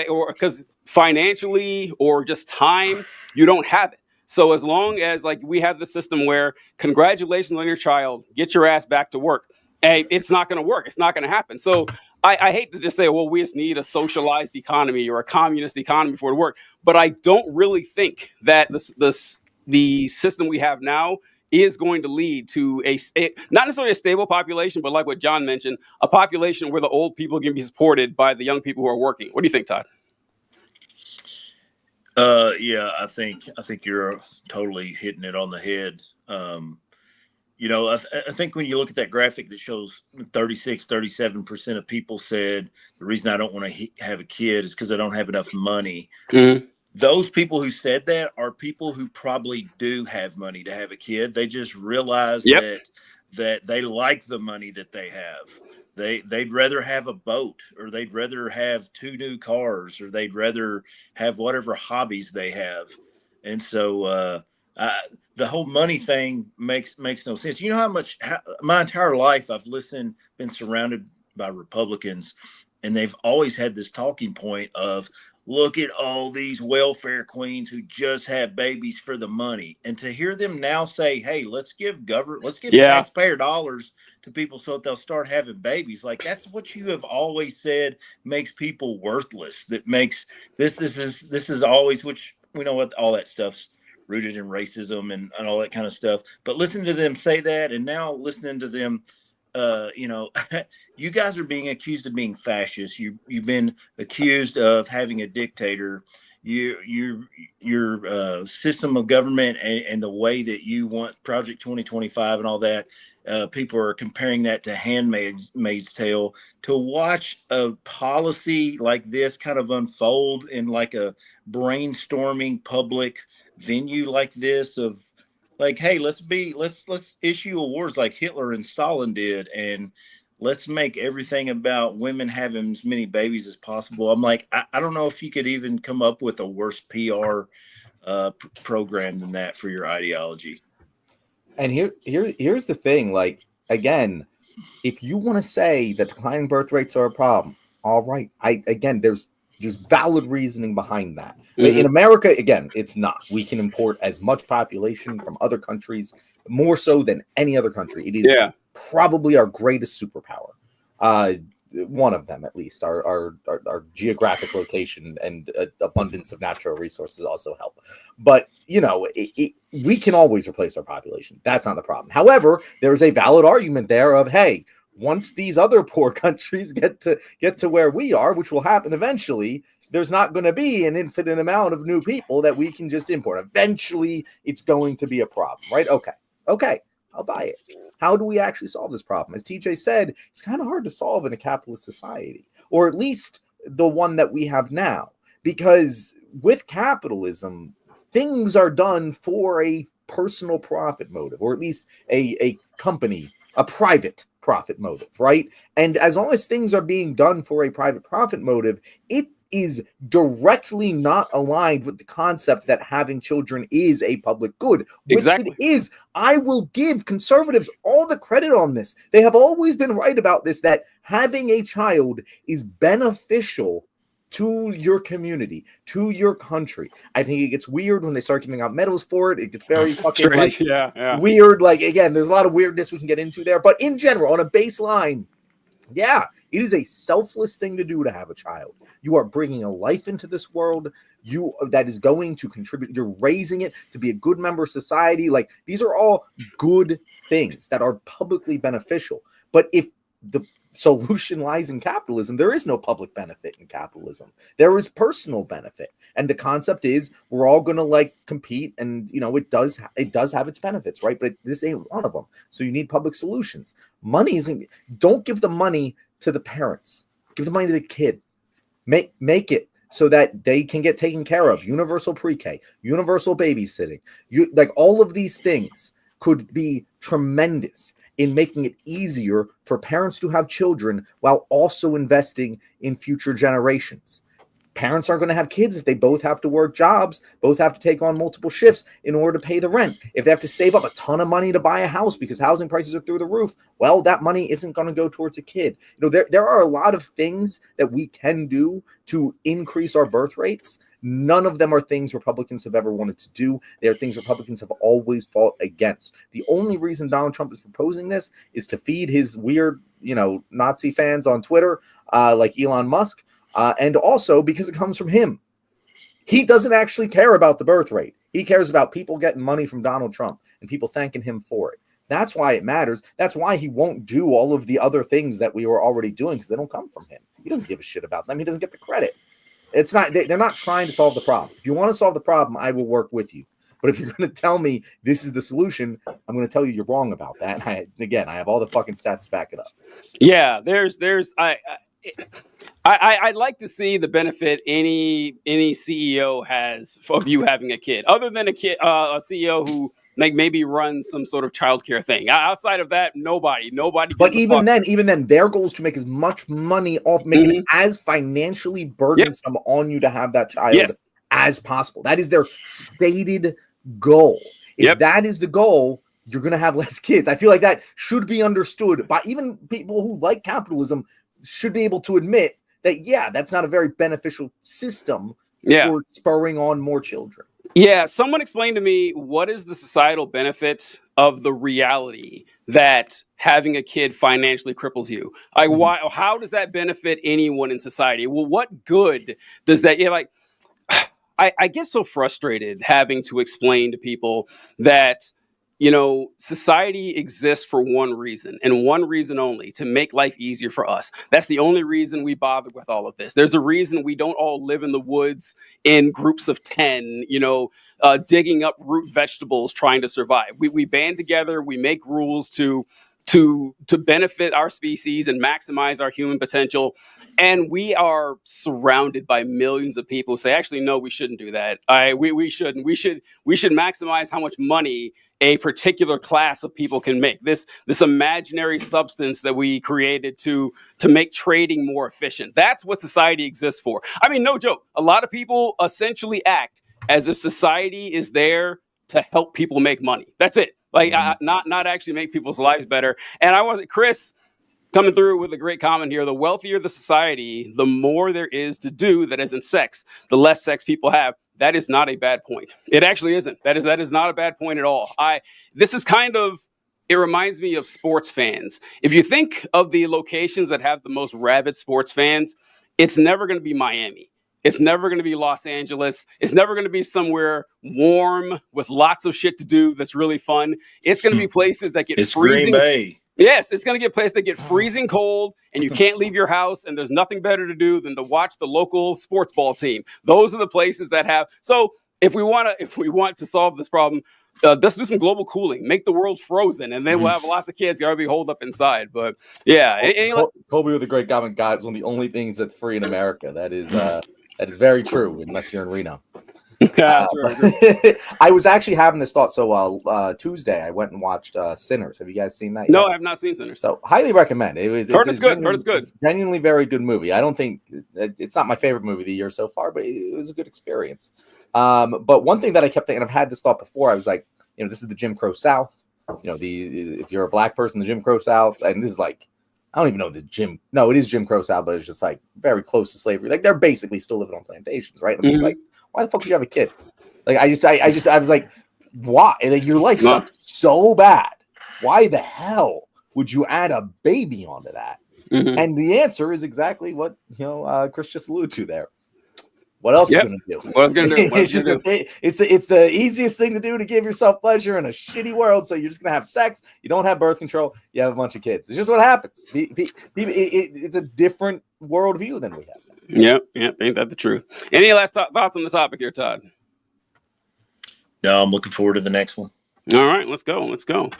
Or because financially or just time, you don't have it. So as long as like we have the system where congratulations on your child, get your ass back to work, it's not going to work. It's not going to happen. So I hate to just say, well, we just need a socialized economy or a communist economy for it to work. But I don't really think that the system we have now is going to lead to not necessarily a stable population, but like what John mentioned, a population where the old people can be supported by the young people who are working. What do you think, Todd? Yeah, I think you're totally hitting it on the head. I think when you look at that graphic that shows 37% of people said the reason I don't want to have a kid is because I don't have enough money. Mm-hmm. Those people who said that are people who probably do have money to have a kid. They just realize that they like the money that they have. They'd rather have a boat, or they'd rather have 2 new cars, or they'd rather have whatever hobbies they have. And so the whole money thing makes no sense. You know how my entire life I've been surrounded by Republicans, and they've always had this talking point of, look at all these welfare queens who just have babies for the money. And to hear them now say, hey, let's give taxpayer dollars to people so that they'll start having babies. Like, that's what you have always said makes people worthless. That makes this is always, which we know what all that stuff's rooted in racism and all that kind of stuff. But listening to them say that, and now listening to them, you guys are being accused of being fascist. You've been accused of having a dictator. Your system of government and the way that you want Project 2025 and all that. People are comparing that to Handmaid's Tale. To watch a policy like this kind of unfold in like a brainstorming public venue like this, of like, hey, let's issue awards like Hitler and Stalin did, and let's make everything about women having as many babies as possible. I'm like, I don't know if you could even come up with a worse PR program than that for your ideology. And here's the thing. Like, again, if you want to say that declining birth rates are a problem, all right. There's valid reasoning behind that. Mm-hmm. In America, again, it's not. We can import as much population from other countries, more so than any other country. It is probably our greatest superpower. One of them, at least. Our geographic location and abundance of natural resources also help. But, we can always replace our population. That's not the problem. However, there's a valid argument there of, hey, once these other poor countries get to where we are, which will happen eventually, there's not going to be an infinite amount of new people that we can just import. Eventually, it's going to be a problem, right? Okay. Okay, I'll buy it. How do we actually solve this problem? As TJ said, it's kind of hard to solve in a capitalist society, or at least the one that we have now, because with capitalism, things are done for a personal profit motive, or at least a company, a private profit motive, right? And as long as things are being done for a private profit motive, it is directly not aligned with the concept that having children is a public good, which Exactly. it is. I will give conservatives all the credit on this. They have always been right about this, that having a child is beneficial to your community, to your country. I think it gets weird when they start giving out medals for it. It gets very fucking like weird. Like, again, there's a lot of weirdness we can get into there. But in general, on a baseline, yeah, it is a selfless thing to do to have a child. You are bringing a life into this world that is going to contribute. You're raising it to be a good member of society. Like, these are all good things that are publicly beneficial. But if the solution lies in capitalism, there is no public benefit in capitalism. There is personal benefit. And the concept is we're all going to like compete, and it does have its benefits, right? But this ain't one of them. So you need public solutions. Don't give the money to the parents. Give the money to the kid. Make it so that they can get taken care of. Universal pre-K, universal babysitting. Like, all of these things could be tremendous in making it easier for parents to have children while also investing in future generations. Parents aren't going to have kids if they both have to work jobs, both have to take on multiple shifts in order to pay the rent. If they have to save up a ton of money to buy a house because housing prices are through the roof, well, that money isn't going to go towards a kid. There are a lot of things that we can do to increase our birth rates. None of them are things Republicans have ever wanted to do. They are things Republicans have always fought against. The only reason Donald Trump is proposing this is to feed his weird, Nazi fans on Twitter, like Elon Musk. And also because it comes from him. He doesn't actually care about the birth rate. He cares about people getting money from Donald Trump and people thanking him for it. That's why it matters. That's why he won't do all of the other things that we were already doing, because they don't come from him. He doesn't give a shit about them. He doesn't get the credit. It's not. They're not trying to solve the problem. If you want to solve the problem, I will work with you. But if you're going to tell me this is the solution, I'm going to tell you you're wrong about that. And I have all the fucking stats to back it up. Yeah, I'd like to see the benefit any CEO has of you having a kid, other than a CEO who maybe runs some sort of childcare thing. Outside of that, nobody. But even then, their goal is to make as much money off, making it as financially burdensome on you to have that child as possible. That is their stated goal. If that is the goal, you're going to have less kids. I feel like that should be understood by even people who like capitalism. Should be able to admit that, that's not a very beneficial system for spurring on more children. Yeah, someone explain to me, what is the societal benefits of the reality that having a kid financially cripples you? How does that benefit anyone in society? Well, what good does that? I get so frustrated having to explain to people that society exists for one reason and one reason only: to make life easier for us. That's the only reason we bother with all of this. There's a reason we don't all live in the woods in groups of 10, digging up root vegetables trying to survive. We band together, we make rules to benefit our species and maximize our human potential. And we are surrounded by millions of people who say, actually, no, we shouldn't do that. We shouldn't. We should maximize how much money a particular class of people can make. This imaginary substance that we created to make trading more efficient. That's what society exists for. I mean, no joke. A lot of people essentially act as if society is there to help people make money. That's it. Not actually make people's lives better. And Chris coming through with a great comment here: the wealthier the society, the more there is to do that isn't sex. The less sex people have. That is not a bad point. It actually isn't. That is not a bad point at all. It reminds me of sports fans. If you think of the locations that have the most rabid sports fans, it's never going to be Miami. It's never going to be Los Angeles. It's never going to be somewhere warm with lots of shit to do that's really fun. It's going to be places that get freezing. Green Bay. Yes, it's going to get places that get freezing cold and you can't leave your house and there's nothing better to do than to watch the local sports ball team. Those are the places that have. So if we want to solve this problem, let's do some global cooling, make the world frozen, and then we'll have lots of kids gotta be holed up inside. But yeah, Kobe with a great comment. God is one of the only things that's free in America. That is very true, unless you're in Reno. true. I was actually having this thought. So Tuesday, I went and watched Sinners. Have you guys seen that yet? No, I have not seen Sinners. So highly recommend. Heard it's good. Heard it's good. Genuinely very good movie. I don't think it's not my favorite movie of the year so far, but it was a good experience. But one thing that I kept thinking, I've had this thought before. I was like, this is the Jim Crow South. If you're a black person, the Jim Crow South, and this is like, I don't even know No, it is Jim Crow South, but it's just like very close to slavery. Like they're basically still living on plantations, right? I'm just like, why the fuck would you have a kid? Like I was like, why? Like your life sucks so bad. Why the hell would you add a baby onto that? And the answer is exactly what Chris just alluded to there. What else are you gonna do? What else gonna do? It's the easiest thing to do to give yourself pleasure in a shitty world. So you're just gonna have sex. You don't have birth control. You have a bunch of kids. It's just what happens. It's a different worldview than we have. Yep. Ain't that the truth? Any last thoughts on the topic here, Todd? No, I'm looking forward to the next one. All right, let's go. Right.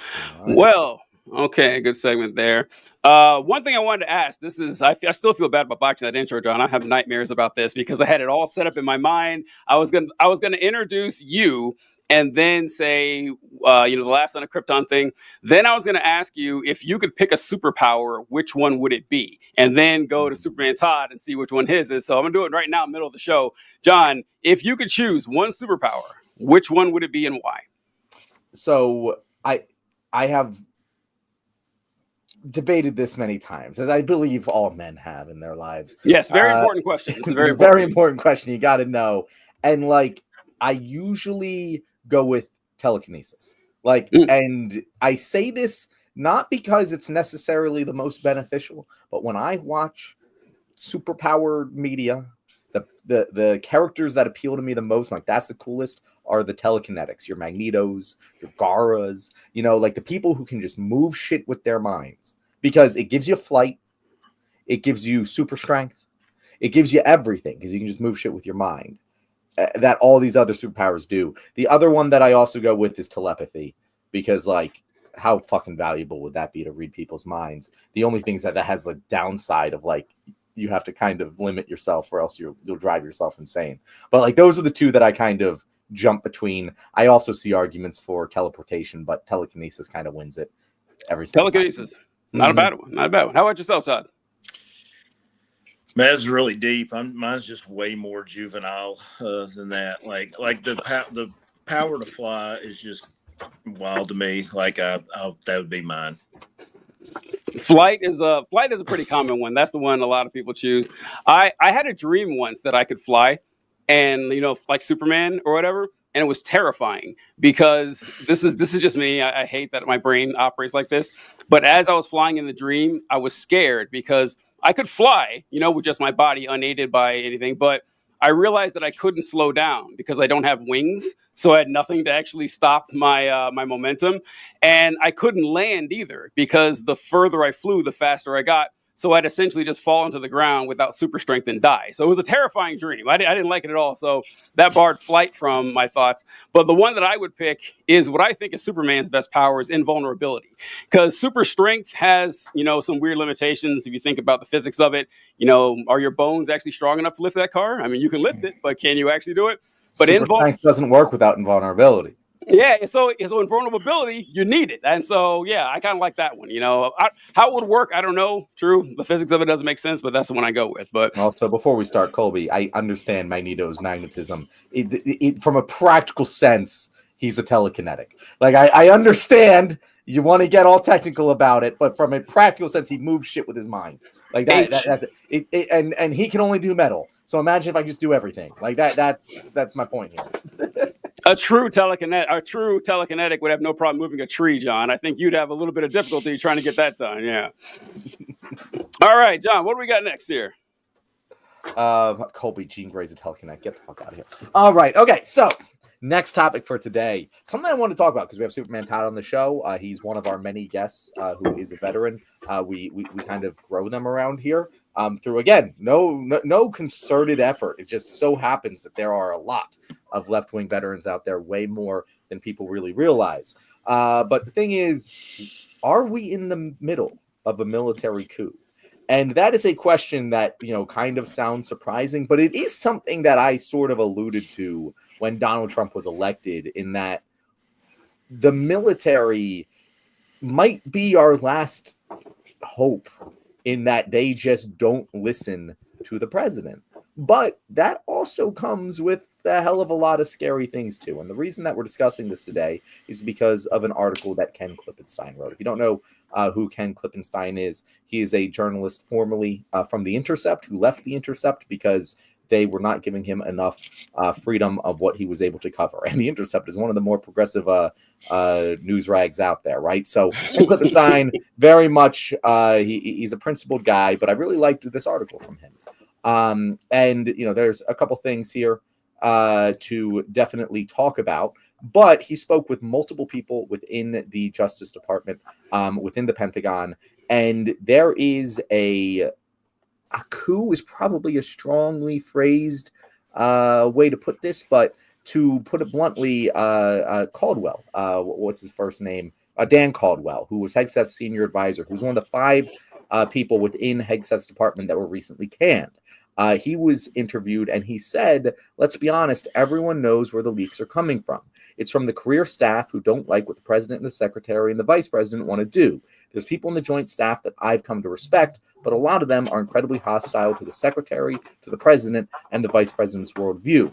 Well, okay, good segment there. One thing I wanted to ask, I still feel bad about botching that intro, John. I have nightmares about this because I had it all set up in my mind. I was gonna introduce you and then say, the last on a Krypton thing. Then I was gonna ask you if you could pick a superpower, which one would it be? And then go to Superman Todd and see which one his is. So I'm gonna do it right now, middle of the show. John, if you could choose one superpower, which one would it be and why? So I have debated this many times, as I believe all men have in their lives. Yes, very important question. It's a very important question. You got to know. And I usually go with telekinesis. And I say this not because it's necessarily the most beneficial, but when I watch superpower media, the characters that appeal to me the most, that's the coolest, are the telekinetics, your Magnetos, your Garas, the people who can just move shit with their minds, because it gives you flight, it gives you super strength, it gives you everything because you can just move shit with your mind that all these other superpowers do. The other one that I also go with is telepathy, because how fucking valuable would that be to read people's minds? The only thing is that has the downside of you have to kind of limit yourself, or else you'll drive yourself insane. But those are the two that I kind of jump between. I also see arguments for teleportation, but telekinesis kind of wins it every single telekinesis time. Not a bad one. How about yourself, Todd? Man, it's really deep. Mine's just way more juvenile than that. The power to fly is just wild to me. That would be mine. Flight is a pretty common one. That's the one a lot of people choose. I had a dream once that I could fly, and like Superman or whatever, and it was terrifying because this is just me. I hate that my brain operates like this. But as I was flying in the dream, I was scared because I could fly, with just my body unaided by anything, but I realized that I couldn't slow down because I don't have wings. So I had nothing to actually stop my my momentum. And I couldn't land either because the further I flew, the faster I got. So I'd essentially just fall into the ground without super strength and die. So it was a terrifying dream. I didn't like it at all. So that barred flight from my thoughts. But the one that I would pick is what I think is Superman's best power, is invulnerability. Because super strength has, some weird limitations. If you think about the physics of it, are your bones actually strong enough to lift that car? I mean, you can lift it, but can you actually do it? But super strength doesn't work without invulnerability. Yeah, so invulnerability, you need it. And so, I kind of like that one. How it would work, I don't know. True, the physics of it doesn't make sense, but that's the one I go with. But also, before we start, Colby, I understand Magneto's magnetism. From a practical sense, he's a telekinetic. I understand you want to get all technical about it, but from a practical sense, he moves shit with his mind. That's it. And he can only do metal. So imagine if I just do everything That's my point here. A true telekinetic would have no problem moving a tree, John. I think you'd have a little bit of difficulty trying to get that done. Yeah. All right, John, what do we got next here? Colby, Jean Grey's a telekinetic. Get the fuck out of here. All right. Okay. So Next topic for today, something I want to talk about because we have Superman Todd on the show. He's one of our many guests who is a veteran. We kind of grow them around here through, again, no concerted effort. It just so happens that there are a lot of left-wing veterans out there, way more than people really realize. But the thing is, are we in the middle of a military coup? And that is a question that, kind of sounds surprising, but it is something that I sort of alluded to when Donald Trump was elected, in that the military might be our last hope, in that they just don't listen to the president. But that also comes with a hell of a lot of scary things too. And the reason that we're discussing this today is because of an article that Ken Klippenstein wrote. If you don't know who Ken Klippenstein is, he is a journalist formerly from The Intercept, who left The Intercept because they were not giving him enough freedom of what he was able to cover. And The Intercept is one of the more progressive news rags out there, right? So Ken Klippenstein, very much, he's a principled guy, but I really liked this article from him. And there's a couple things here to definitely talk about, but he spoke with multiple people within the Justice Department, within the Pentagon, and there is a coup is probably a strongly phrased way to put this, but to put it bluntly, Caldwell, what's his first name? Dan Caldwell, who was Hegseth's senior advisor, who's one of the 5 people within Hegseth's department that were recently canned. He was interviewed and he said, let's be honest, everyone knows where the leaks are coming from. It's from the career staff who don't like what the president and the secretary and the vice president want to do. There's people in the joint staff that I've come to respect, but a lot of them are incredibly hostile to the secretary, to the president, and the vice president's worldview.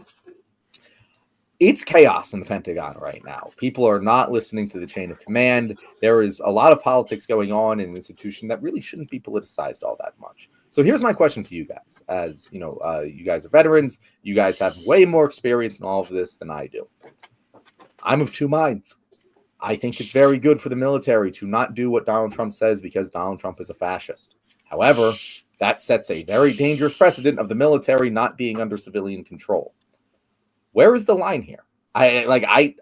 It's chaos in the Pentagon right now. People are not listening to the chain of command. There is a lot of politics going on in an institution that really shouldn't be politicized all that much. So here's my question to you guys. As you know, you guys are veterans. You guys have way more experience in all of this than I do. I'm of two minds. I think it's very good for the military to not do what Donald Trump says because Donald Trump is a fascist. However, that sets a very dangerous precedent of the military not being under civilian control. Where is the line here? I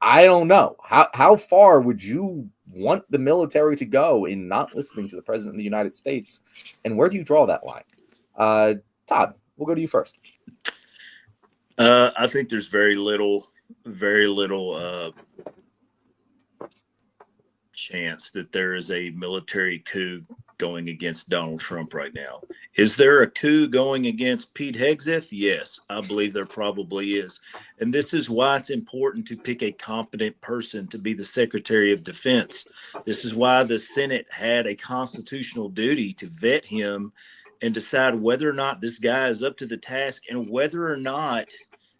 don't know. How far would you want the military to go in not listening to the president of the United States? And where do you draw that line? Todd, we'll go to you first. I think there's very little chance that there is a military coup going against Donald Trump right now. Is there a coup going against Pete Hegseth? Yes, I believe there probably is. And this is why it's important to pick a competent person to be the Secretary of Defense. This is why the Senate had a constitutional duty to vet him and decide whether or not this guy is up to the task, and whether or not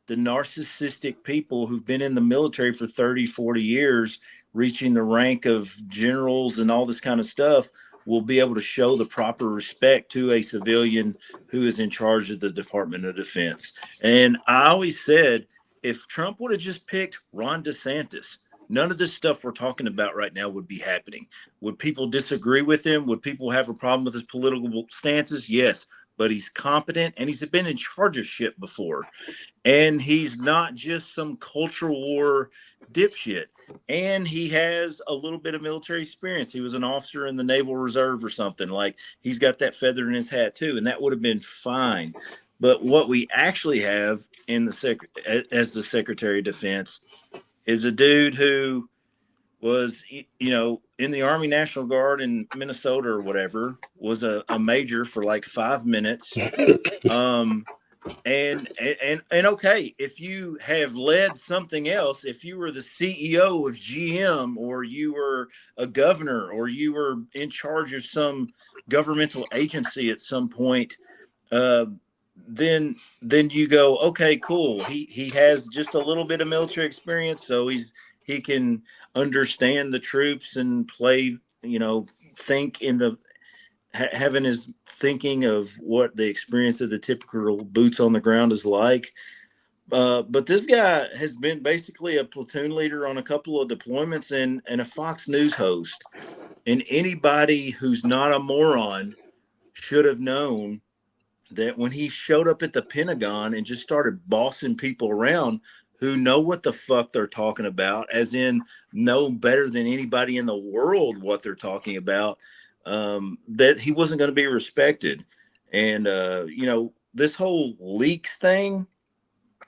the narcissistic people who've been in the military for 30, 40 years, reaching the rank of generals and all this kind of stuff, will be able to show the proper respect to a civilian who is in charge of the Department of Defense. And I always said, if Trump would have just picked Ron DeSantis, none of this stuff we're talking about right now would be happening. Would people disagree with him? Would people have a problem with his political stances? Yes, but he's competent and he's been in charge of shit before. And he's not just some cultural war dipshit. And he has a little bit of military experience. He was an officer in the Naval Reserve or something. Like, he's got that feather in his hat too, and that would have been fine. But what we actually have in as the Secretary of Defense is a dude who was, in the Army National Guard in Minnesota or whatever, was a major for like 5 minutes. And okay, if you have led something else, if you were the CEO of GM, or you were a governor, or you were in charge of some governmental agency at some point, then you go, okay, cool. He has just a little bit of military experience, so he can understand the troops and play, think in the having his thinking of what the experience of the typical boots on the ground is like. But this guy has been basically a platoon leader on a couple of deployments and a Fox News host. And anybody who's not a moron should have known that when he showed up at the Pentagon and just started bossing people around, who know what the fuck they're talking about, as in know better than anybody in the world what they're talking about, that he wasn't going to be respected. And, this whole leaks thing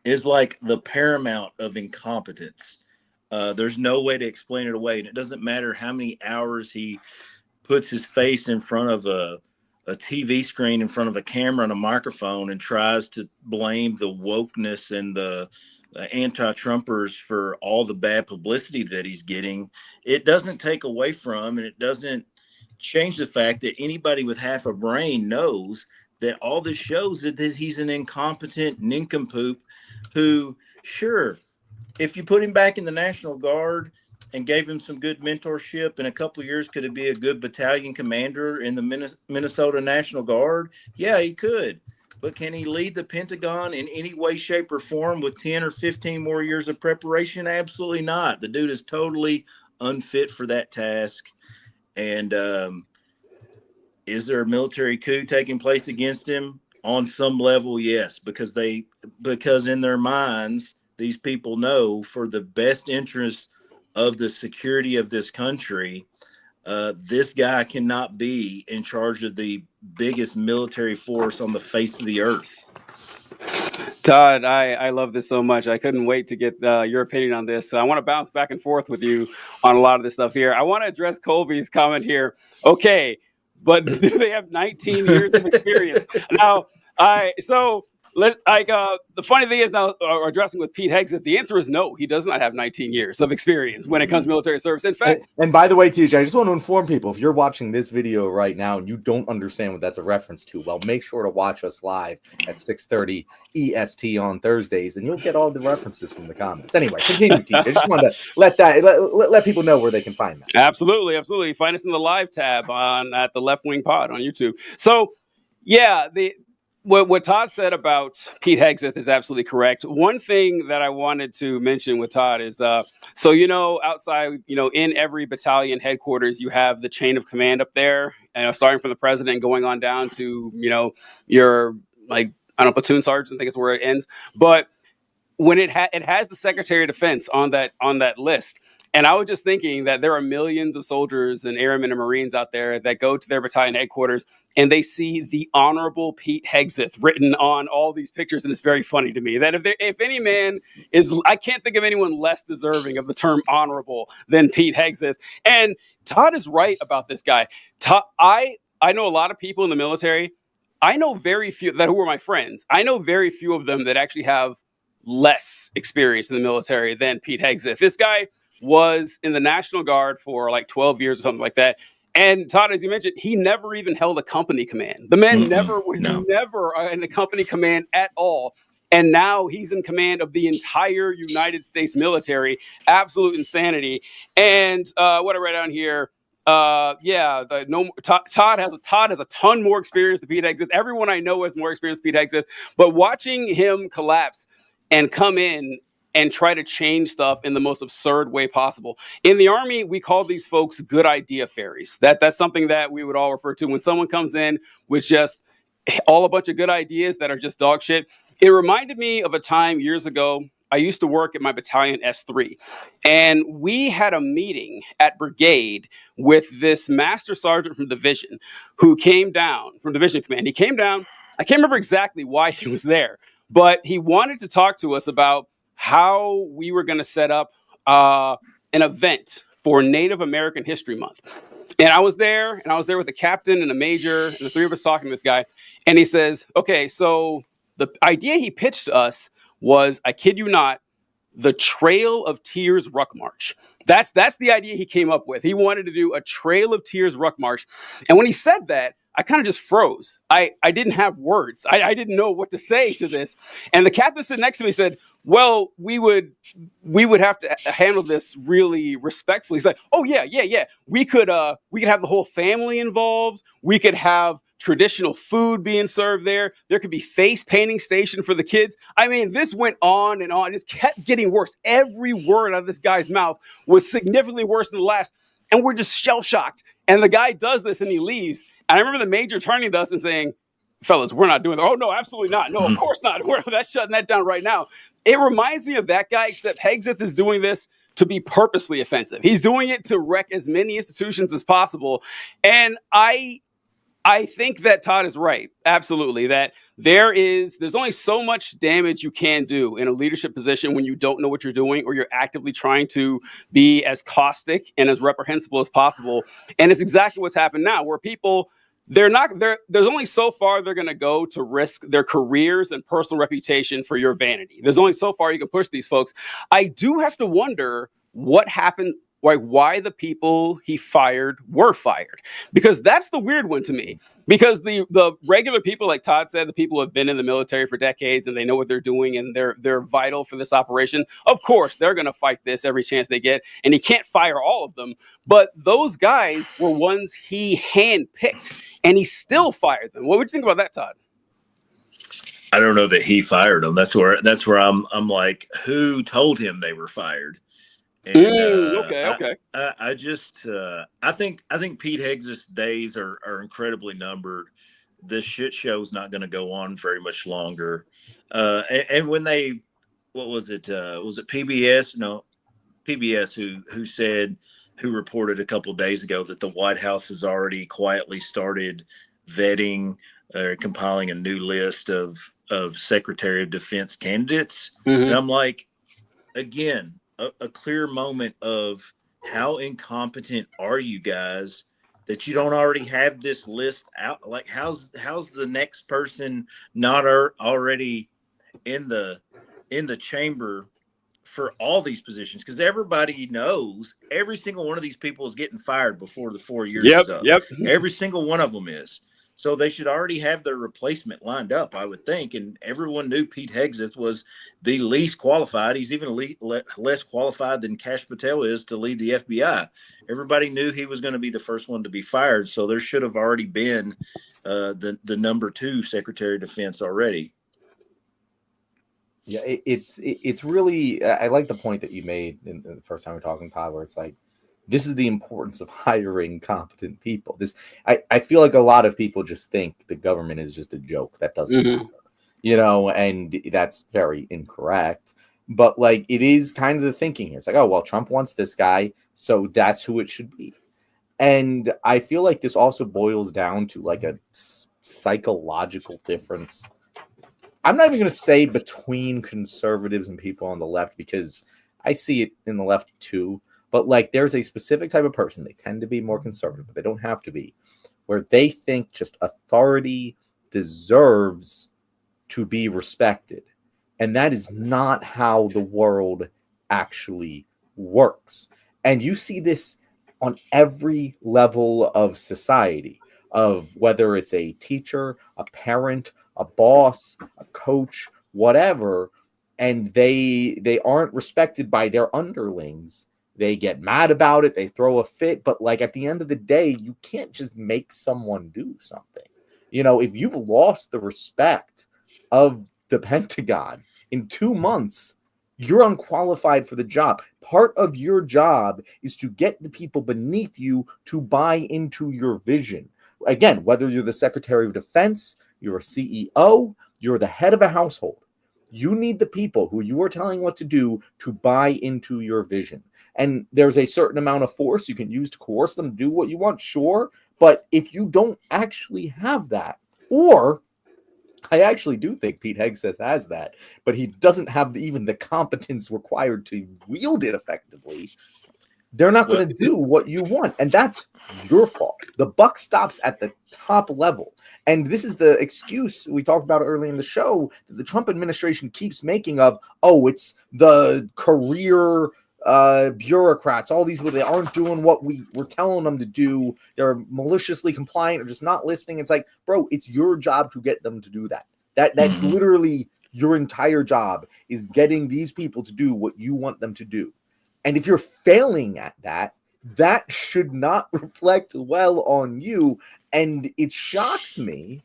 is like the paramount of incompetence. There's no way to explain it away. And it doesn't matter how many hours he puts his face in front of a TV screen, in front of a camera and a microphone, and tries to blame the wokeness and the anti-Trumpers for all the bad publicity that he's getting. It doesn't take away from, and it doesn't change the fact that anybody with half a brain knows that all this shows is that he's an incompetent nincompoop who, sure, if you put him back in the National Guard and gave him some good mentorship, in a couple of years, could it be a good battalion commander in the Minnesota National Guard? Yeah, he could. But can he lead the Pentagon in any way, shape, or form with 10 or 15 more years of preparation? Absolutely not. The dude is totally unfit for that task. And is there a military coup taking place against him? On some level, yes, because in their minds, these people know, for the best interest of the security of this country, this guy cannot be in charge of the biggest military force on the face of the earth. Todd, I love this so much. I couldn't wait to get your opinion on this. I want to bounce back and forth with you on a lot of this stuff here. I want to address Colby's comment here. Okay, but do they have 19 years of experience? Now, the funny thing is, now addressing with Pete Hegseth, the answer is no. He does not have 19 years of experience when it comes to military service. In fact, and by the way, TJ, I just want to inform people, if you're watching this video right now and you don't understand what that's a reference to, well, make sure to watch us live at 6:30 EST on Thursdays, and you'll get all the references from the comments. Anyway, continue, TJ. I just wanted to let people know where they can find that. Absolutely. Find us in the live tab at the Left Wing Pod on YouTube. So, yeah, What Todd said about Pete Hegseth is absolutely correct. One thing that I wanted to mention with Todd is, outside, in every battalion headquarters, you have the chain of command up there, starting from the president and going on down to, your, platoon sergeant, I think is where it ends. But when it has the Secretary of Defense on that list. And I was just thinking that there are millions of soldiers and airmen and Marines out there that go to their battalion headquarters and they see the Honorable Pete Hegseth written on all these pictures. And it's very funny to me that if any man is, I can't think of anyone less deserving of the term honorable than Pete Hegseth. And Todd is right about this guy. Todd, I know a lot of people in the military. I know very few who are my friends. I know very few of them that actually have less experience in the military than Pete Hegseth. This guy was in the National Guard for like 12 years or something like that. And Todd, as you mentioned, he never even held a company command. The man never in a company command at all. And now he's in command of the entire United States military. Absolute insanity. And what I read down here, Todd has a ton more experience than Pete Hegseth. Everyone I know has more experience than Pete Hegseth. But watching him collapse and come in and try to change stuff in the most absurd way possible. In the Army, we call these folks good idea fairies. That's something that we would all refer to when someone comes in with just all a bunch of good ideas that are just dog shit. It reminded me of a time years ago. I used to work at my battalion S3, and we had a meeting at brigade with this master sergeant from division who came down from division command. He came down. I can't remember exactly why he was there, but he wanted to talk to us about how we were going to set up an event for Native American History Month. And I was there with the captain and a major, and the three of us talking to this guy. And he says, okay, so the idea he pitched to us was, I kid you not, the Trail of Tears Ruck March. That's the idea he came up with. He wanted to do a Trail of Tears Ruck March. And when he said that, I kind of just froze. I didn't have words. I didn't know what to say to this. And the captain sitting next to me said, well, we would have to handle this really respectfully. He's like, oh yeah. We could have the whole family involved. We could have traditional food being served there. There could be face painting station for the kids. I mean, this went on and on. It just kept getting worse. Every word out of this guy's mouth was significantly worse than the last. And we're just shell shocked. And the guy does this and he leaves. And I remember the major turning to us and saying, fellas, we're not doing that. Oh, no, absolutely not. No, of course not. That's shutting that down right now. It reminds me of that guy, except Hegseth is doing this to be purposely offensive. He's doing it to wreck as many institutions as possible. And I think that Todd is right. Absolutely. That there's only so much damage you can do in a leadership position when you don't know what you're doing or you're actively trying to be as caustic and as reprehensible as possible. And it's exactly what's happened now, where people, there's only so far they're going to go to risk their careers and personal reputation for your vanity. There's only so far you can push these folks. I do have to wonder what happened, like why the people he fired were fired, because that's the weird one to me. Because the regular people, like Todd said, the people who have been in the military for decades and they know what they're doing and they're vital for this operation. Of course, they're going to fight this every chance they get, and he can't fire all of them. But those guys were ones he handpicked, and he still fired them. What would you think about that, Todd? I don't know that he fired them. That's where I'm like, who told him they were fired? And, okay. I think Pete Hegseth's days are incredibly numbered. This shit show is not going to go on very much longer. And when what was it? Was it PBS? No, PBS who reported a couple of days ago that the White House has already quietly started vetting or compiling a new list of Secretary of Defense candidates. Mm-hmm. And I'm like, again, a clear moment of how incompetent are you guys that you don't already have this list out? Like, how's the next person not already in the chamber for all these positions? Because everybody knows every single one of these people is getting fired before the 4 years is up. Yep. Every single one of them is. So they should already have their replacement lined up, I would think. And everyone knew Pete Hegseth was the least qualified. He's even less qualified than Kash Patel is to lead the FBI. Everybody knew he was going to be the first one to be fired. So there should have already been the number 2 Secretary of Defense already. Yeah, it's really, I like the point that you made in the first time we were talking, Todd, where it's like, this is the importance of hiring competent people. I feel like a lot of people just think the government is just a joke that doesn't matter, and that's very incorrect. But like, it is kind of the thinking. It's like, oh, well, Trump wants this guy, so that's who it should be. And I feel like this also boils down to like a psychological difference. I'm not even going to say between conservatives and people on the left, because I see it in the left too. But like, there's a specific type of person, they tend to be more conservative, but they don't have to be, where they think just authority deserves to be respected. And that is not how the world actually works. And you see this on every level of society, of whether it's a teacher, a parent, a boss, a coach, whatever, and they aren't respected by their underlings. They get mad about it. They throw a fit. But like, at the end of the day, you can't just make someone do something. If you've lost the respect of the Pentagon in 2 months, you're unqualified for the job. Part of your job is to get the people beneath you to buy into your vision. Again, whether you're the Secretary of Defense, you're a CEO, you're the head of a household, you need the people who you are telling what to do to buy into your vision. And there's a certain amount of force you can use to coerce them to do what you want, sure. But if you don't actually have that, or I actually do think Pete Hegseth has that, but he doesn't have even the competence required to wield it effectively, they're not going to do what you want. And that's your fault. The buck stops at the top level. And this is the excuse we talked about early in the show that the Trump administration keeps making of, oh, it's the career bureaucrats, all these people, they aren't doing what we're telling them to do. They're maliciously compliant or just not listening. It's like, bro, it's your job to get them to do that. That's literally your entire job, is getting these people to do what you want them to do. And if you're failing at that, that should not reflect well on you. And it shocks me.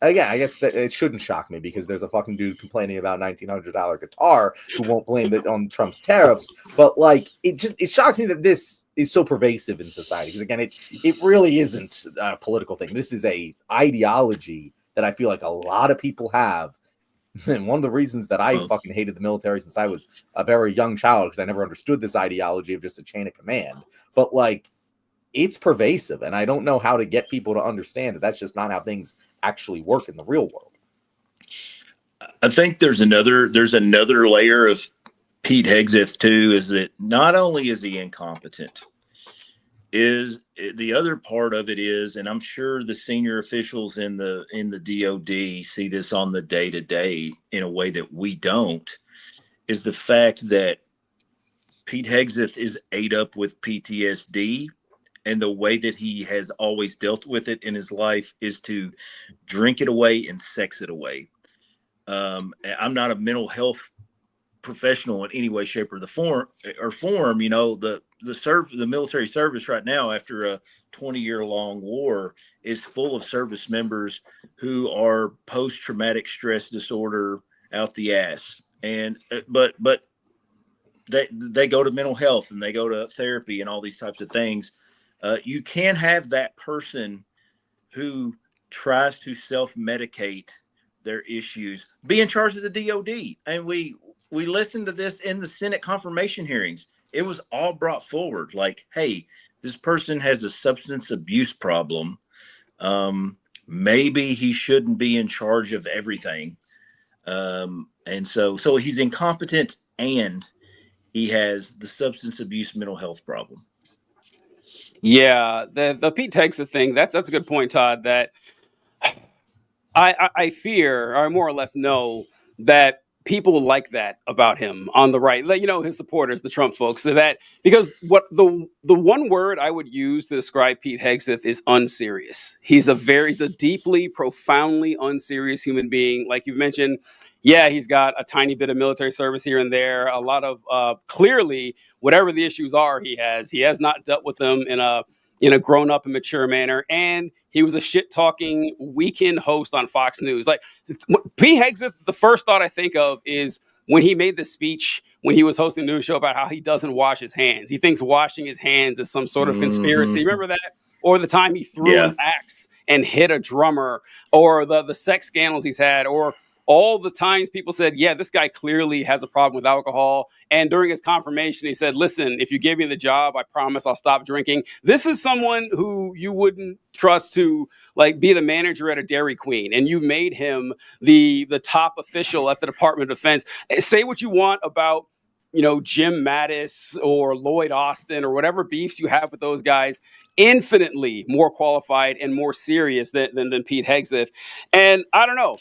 Again, I guess that it shouldn't shock me, because there's a fucking dude complaining about $1,900 guitar who won't blame it on Trump's tariffs. But like, it shocks me that this is so pervasive in society. Because again, it really isn't a political thing. This is a ideology that I feel like a lot of people have. And one of the reasons that I Well- fucking hated the military since I was a very young child, because I never understood this ideology of just a chain of command. But like, it's pervasive, and I don't know how to get people to understand that that's just not how things actually work in the real world. I think there's another layer of Pete Hegseth too, is that not only is he incompetent, is the other part of it is, and I'm sure the senior officials in the DOD see this on the day-to-day in a way that we don't, is the fact that Pete Hegseth is ate up with PTSD, and the way that he has always dealt with it in his life is to drink it away and sex it away. I'm not a mental health professional in any way, shape, or form. You know, the military service right now, after a 20-year long war, is full of service members who are post-traumatic stress disorder out the ass. And but they go to mental health and they go to therapy and all these types of things. You can have that person who tries to self-medicate their issues be in charge of the DOD. And we listened to this in the Senate confirmation hearings. It was all brought forward like, hey, this person has a substance abuse problem. Maybe he shouldn't be in charge of everything. And so he's incompetent and he has the substance abuse mental health problem. Yeah, the Pete Hegseth thing, that's a good point, Todd, that I fear, or more or less know, that people like that about him on the right, you know, his supporters, the Trump folks, that because what the one word I would use to describe Pete Hegseth is unserious. He's a deeply, profoundly unserious human being. Like you've mentioned, yeah, he's got a tiny bit of military service here and there. A lot of clearly, whatever the issues are, he has not dealt with them in a grown up and mature manner. And he was a shit talking weekend host on Fox News. Like Pete Hegseth, the first thought I think of is when he made the speech when he was hosting a news show about how he doesn't wash his hands. He thinks washing his hands is some sort of conspiracy. Remember that? Or the time he threw an axe and hit a drummer, or the sex scandals he's had, or all the times people said, yeah, this guy clearly has a problem with alcohol. And during his confirmation, he said, listen, if you give me the job, I promise I'll stop drinking. This is someone who you wouldn't trust to like be the manager at a Dairy Queen. And you've made him the top official at the Department of Defense. Say what you want about, you know, Jim Mattis or Lloyd Austin or whatever beefs you have with those guys, infinitely more qualified and more serious than Pete Hegseth. And I don't know.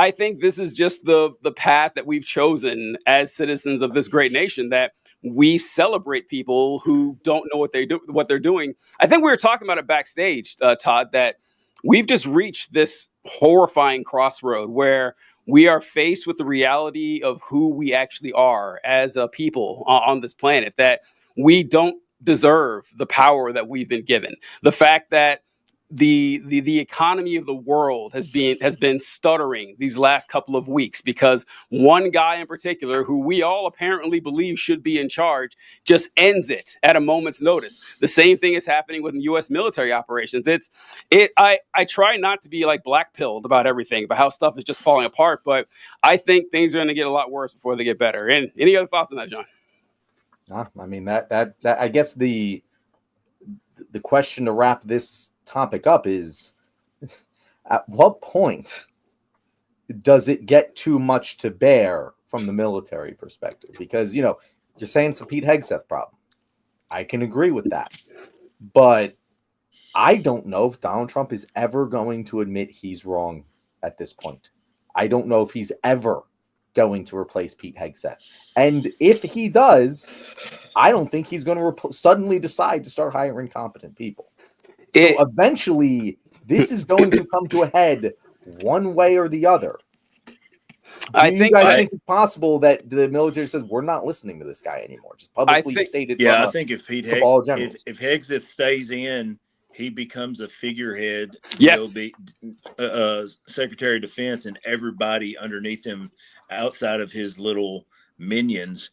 I think this is just the path that we've chosen as citizens of this great nation, that we celebrate people who don't know what they're doing. I think we were talking about it backstage, Todd, that we've just reached this horrifying crossroad where we are faced with the reality of who we actually are as a people on this planet, that we don't deserve the power that we've been given. The fact that the economy of the world has been stuttering these last couple of weeks because one guy in particular, who we all apparently believe should be in charge, just ends it at a moment's notice. The same thing is happening with U.S. military operations. I try not to be like black-pilled about everything, about how stuff is just falling apart, but I think things are going to get a lot worse before they get better. And any other thoughts on that, John? I mean, that I guess the question to wrap this topic up is, at what point does it get too much to bear from the military perspective? Because, you know, you're saying it's a Pete Hegseth problem. I can agree with that. But I don't know if Donald Trump is ever going to admit he's wrong at this point. I don't know if he's ever going to replace Pete Hegseth. And if he does, I don't think he's going to suddenly decide to start hiring competent people. So eventually, this is going to come to a head one way or the other. Do you guys think it's possible that the military says, we're not listening to this guy anymore? Just publicly stated. Yeah, I think if Hegseth stays in, he becomes a figurehead. Yes. He'll be Secretary of Defense, and everybody underneath him outside of his little minions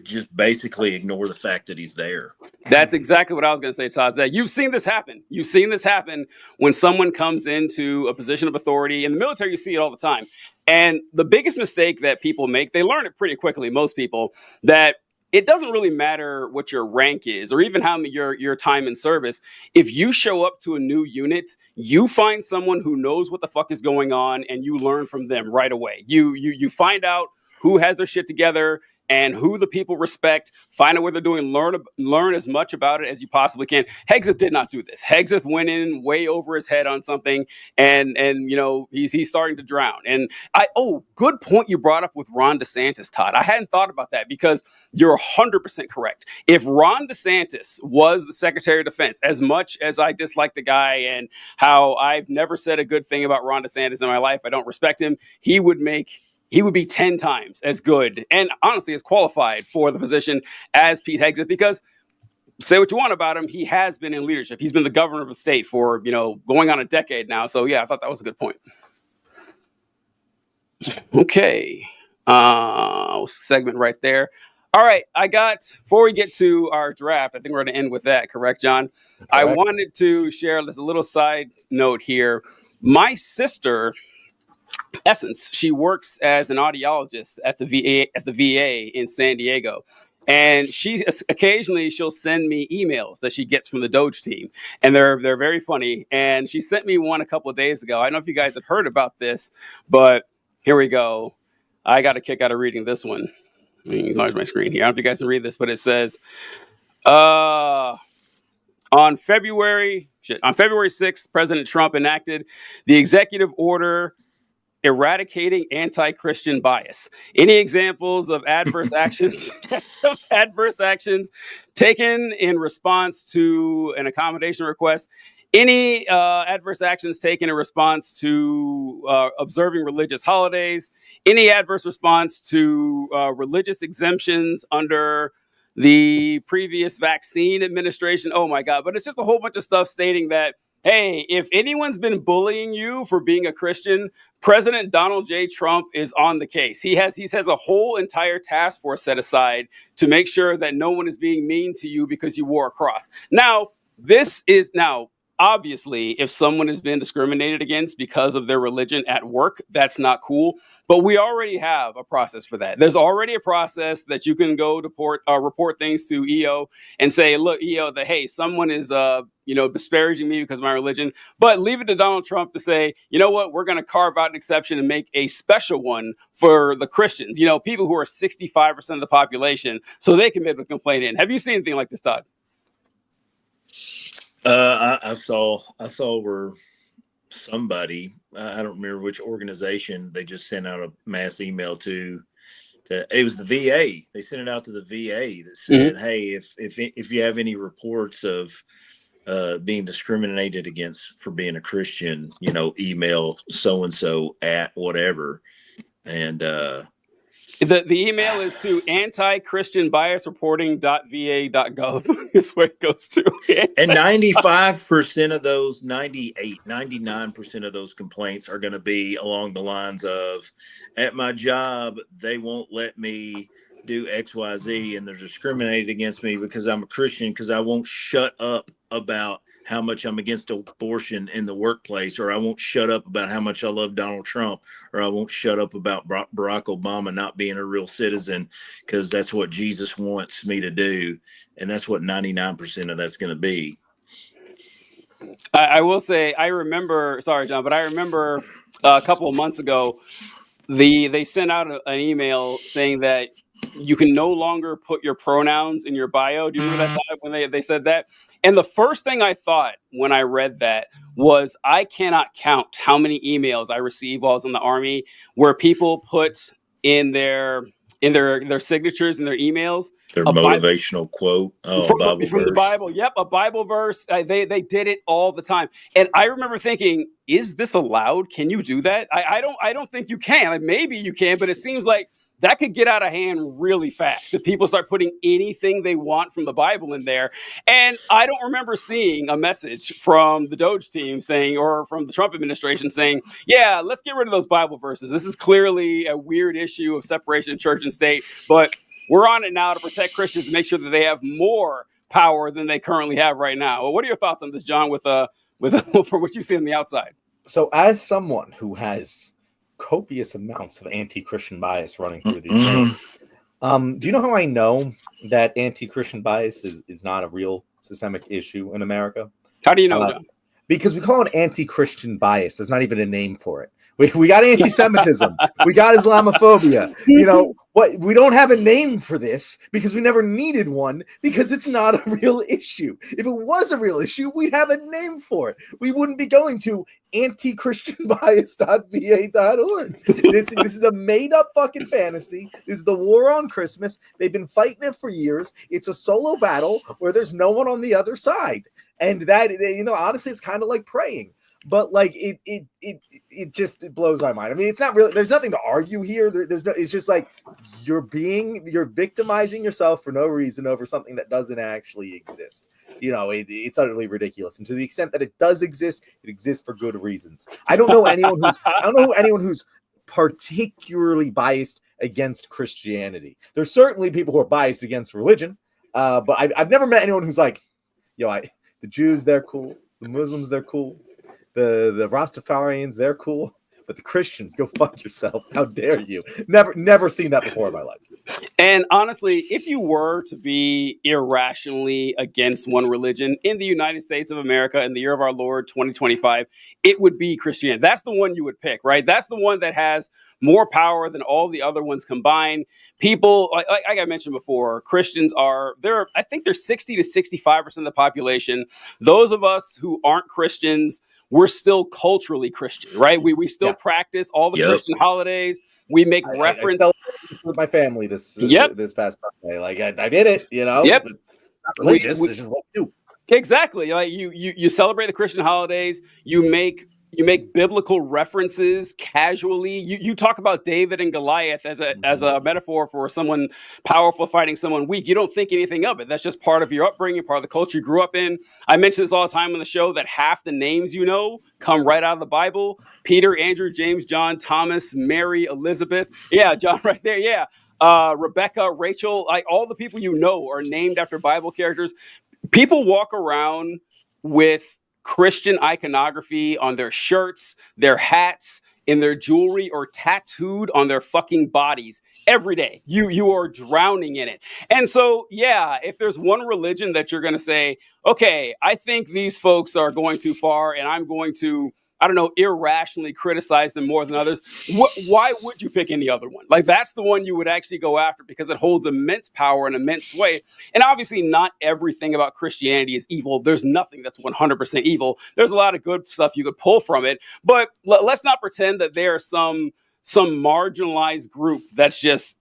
just basically ignore the fact that he's there. That's exactly what I was going to say, Todd. That you've seen this happen. You've seen this happen when someone comes into a position of authority. In the military, you see it all the time. And the biggest mistake that people make, they learn it pretty quickly, most people, that it doesn't really matter what your rank is or even how your time in service. If you show up to a new unit, you find someone who knows what the fuck is going on and you learn from them right away. You find out who has their shit together and who the people respect, find out what they're doing, learn as much about it as you possibly can. Hegseth did not do this. Hegseth went in way over his head on something, and you know, he's starting to drown. And good point you brought up with Ron DeSantis, Todd. I hadn't thought about that because you're 100% correct. If Ron DeSantis was the Secretary of Defense, as much as I dislike the guy and how I've never said a good thing about Ron DeSantis in my life, I don't respect him, he would be 10 times as good and honestly as qualified for the position as Pete Hegseth, because say what you want about him, he has been in leadership. He's been the governor of the state for, going on a decade now. So yeah, I thought that was a good point. Okay. Segment right there. All right. Before we get to our draft, I think we're going to end with that. Correct, John? Correct. I wanted to share this a little side note here. My sister, Essence, she works as an audiologist at the VA in San Diego, and she'll send me emails that she gets from the Doge team, and they're very funny. And she sent me one a couple of days ago. I don't know if you guys had heard about this, but here we go. I got a kick out of reading this one. Let me enlarge my screen here. I don't know if you guys can read this, but it says, on February 6th, President Trump enacted the executive order eradicating anti-Christian bias. Any examples of adverse actions taken in response to an accommodation request? Any adverse actions taken in response to observing religious holidays? Any adverse response to religious exemptions under the previous vaccine administration? Oh my God. But it's just a whole bunch of stuff stating that, hey, if anyone's been bullying you for being a Christian, President Donald J. Trump is on the case. He has a whole entire task force set aside to make sure that no one is being mean to you because you wore a cross. Now, obviously, if someone has been discriminated against because of their religion at work, that's not cool. But we already have a process for that. There's already a process that you can go to report things to EO and say, look, EO, that, hey, someone is disparaging me because of my religion. But leave it to Donald Trump to say, you know what, we're going to carve out an exception and make a special one for the Christians, people who are 65% of the population, so they can make a complaint in. Have you seen anything like this, Todd? I saw where somebody, I don't remember which organization, they just sent out a mass email to it was the VA. They sent it out to the VA that said, hey, if you have any reports of being discriminated against for being a Christian, email so-and-so at whatever. And the email is to antichristianbiasreporting.va.gov is where it goes to. And 95% of those, 99% of those complaints are going to be along the lines of, at my job, they won't let me do XYZ, and they're discriminating against me because I'm a Christian, because I won't shut up about how much I'm against abortion in the workplace, or I won't shut up about how much I love Donald Trump, or I won't shut up about Barack Obama not being a real citizen because that's what Jesus wants me to do. And that's what 99% of that's going to be. I will say, I remember a couple of months ago, they sent out an email saying that you can no longer put your pronouns in your bio. Do you remember that time when they said that? And the first thing I thought when I read that was, I cannot count how many emails I received while I was in the Army where people put in their signatures and their emails their motivational quote from the Bible. Yep, a Bible verse. They did it all the time, and I remember thinking, "Is this allowed? Can you do that?" I don't think you can. Like, maybe you can, but it seems like that could get out of hand really fast if people start putting anything they want from the Bible in there. And I don't remember seeing a message from the Doge team saying, or from the Trump administration saying, yeah, let's get rid of those Bible verses. This is clearly a weird issue of separation of church and state, but we're on it now to protect Christians, to make sure that they have more power than they currently have right now. Well, what are your thoughts on this, John, with from what you see on the outside? So as someone who has copious amounts of anti-Christian bias running through these things, do you know how I know that anti-Christian bias is not a real systemic issue in America? How do you know, John? Because we call it anti-Christian bias. There's not even a name for it. We got anti-Semitism. We got Islamophobia. You know what? We don't have a name for this because we never needed one, because it's not a real issue. If it was a real issue, we'd have a name for it. We wouldn't be going to antichristianbias.va.org. This is a made-up fucking fantasy. This is the war on Christmas. They've been fighting it for years. It's a solo battle where there's no one on the other side. And that, you know, honestly, it's kind of like praying. But like it just blows my mind. I mean, it's not really. There's nothing to argue here. There's no. It's just like you're victimizing yourself for no reason over something that doesn't actually exist. You know, it's utterly ridiculous. And to the extent that it does exist, it exists for good reasons. I don't know anyone who's particularly biased against Christianity. There's certainly people who are biased against religion, but I've never met anyone who's like, the Jews, they're cool. The Muslims, they're cool. The Rastafarians, they're cool, but the Christians, go fuck yourself. How dare you? Never seen that before in my life. And honestly, if you were to be irrationally against one religion in the United States of America in the year of our Lord 2025, it would be Christianity. That's the one you would pick, right? That's the one that has more power than all the other ones combined. People, like I mentioned before, Christians I think they're 60 to 65% of the population. Those of us who aren't Christians, we're still culturally Christian, right? We still practice all the Christian holidays. We make reference. I with my family this past Sunday. Like I did it, you know. Yep. Not religious. It's just what you do. Exactly. Like you celebrate the Christian holidays. You make biblical references casually. You talk about David and Goliath as a metaphor for someone powerful fighting someone weak. You don't think anything of it. That's just part of your upbringing, part of the culture you grew up in. I mention this all the time on the show that half the names you know come right out of the Bible. Peter, Andrew, James, John, Thomas, Mary, Elizabeth. Yeah, John right there. Yeah. Rebecca, Rachel, like all the people you know are named after Bible characters. People walk around with Christian iconography on their shirts, their hats, in their jewelry, or tattooed on their fucking bodies every day. You are drowning in it. And so, yeah, if there's one religion that you're going to say, okay, I think these folks are going too far and I'm going to, I don't know, irrationally criticize them more than others, why would you pick any other one? Like, that's the one you would actually go after because it holds immense power and immense sway. And obviously, not everything about Christianity is evil. There's nothing that's 100% evil. There's a lot of good stuff you could pull from it. But let's not pretend that there are some marginalized group that's just,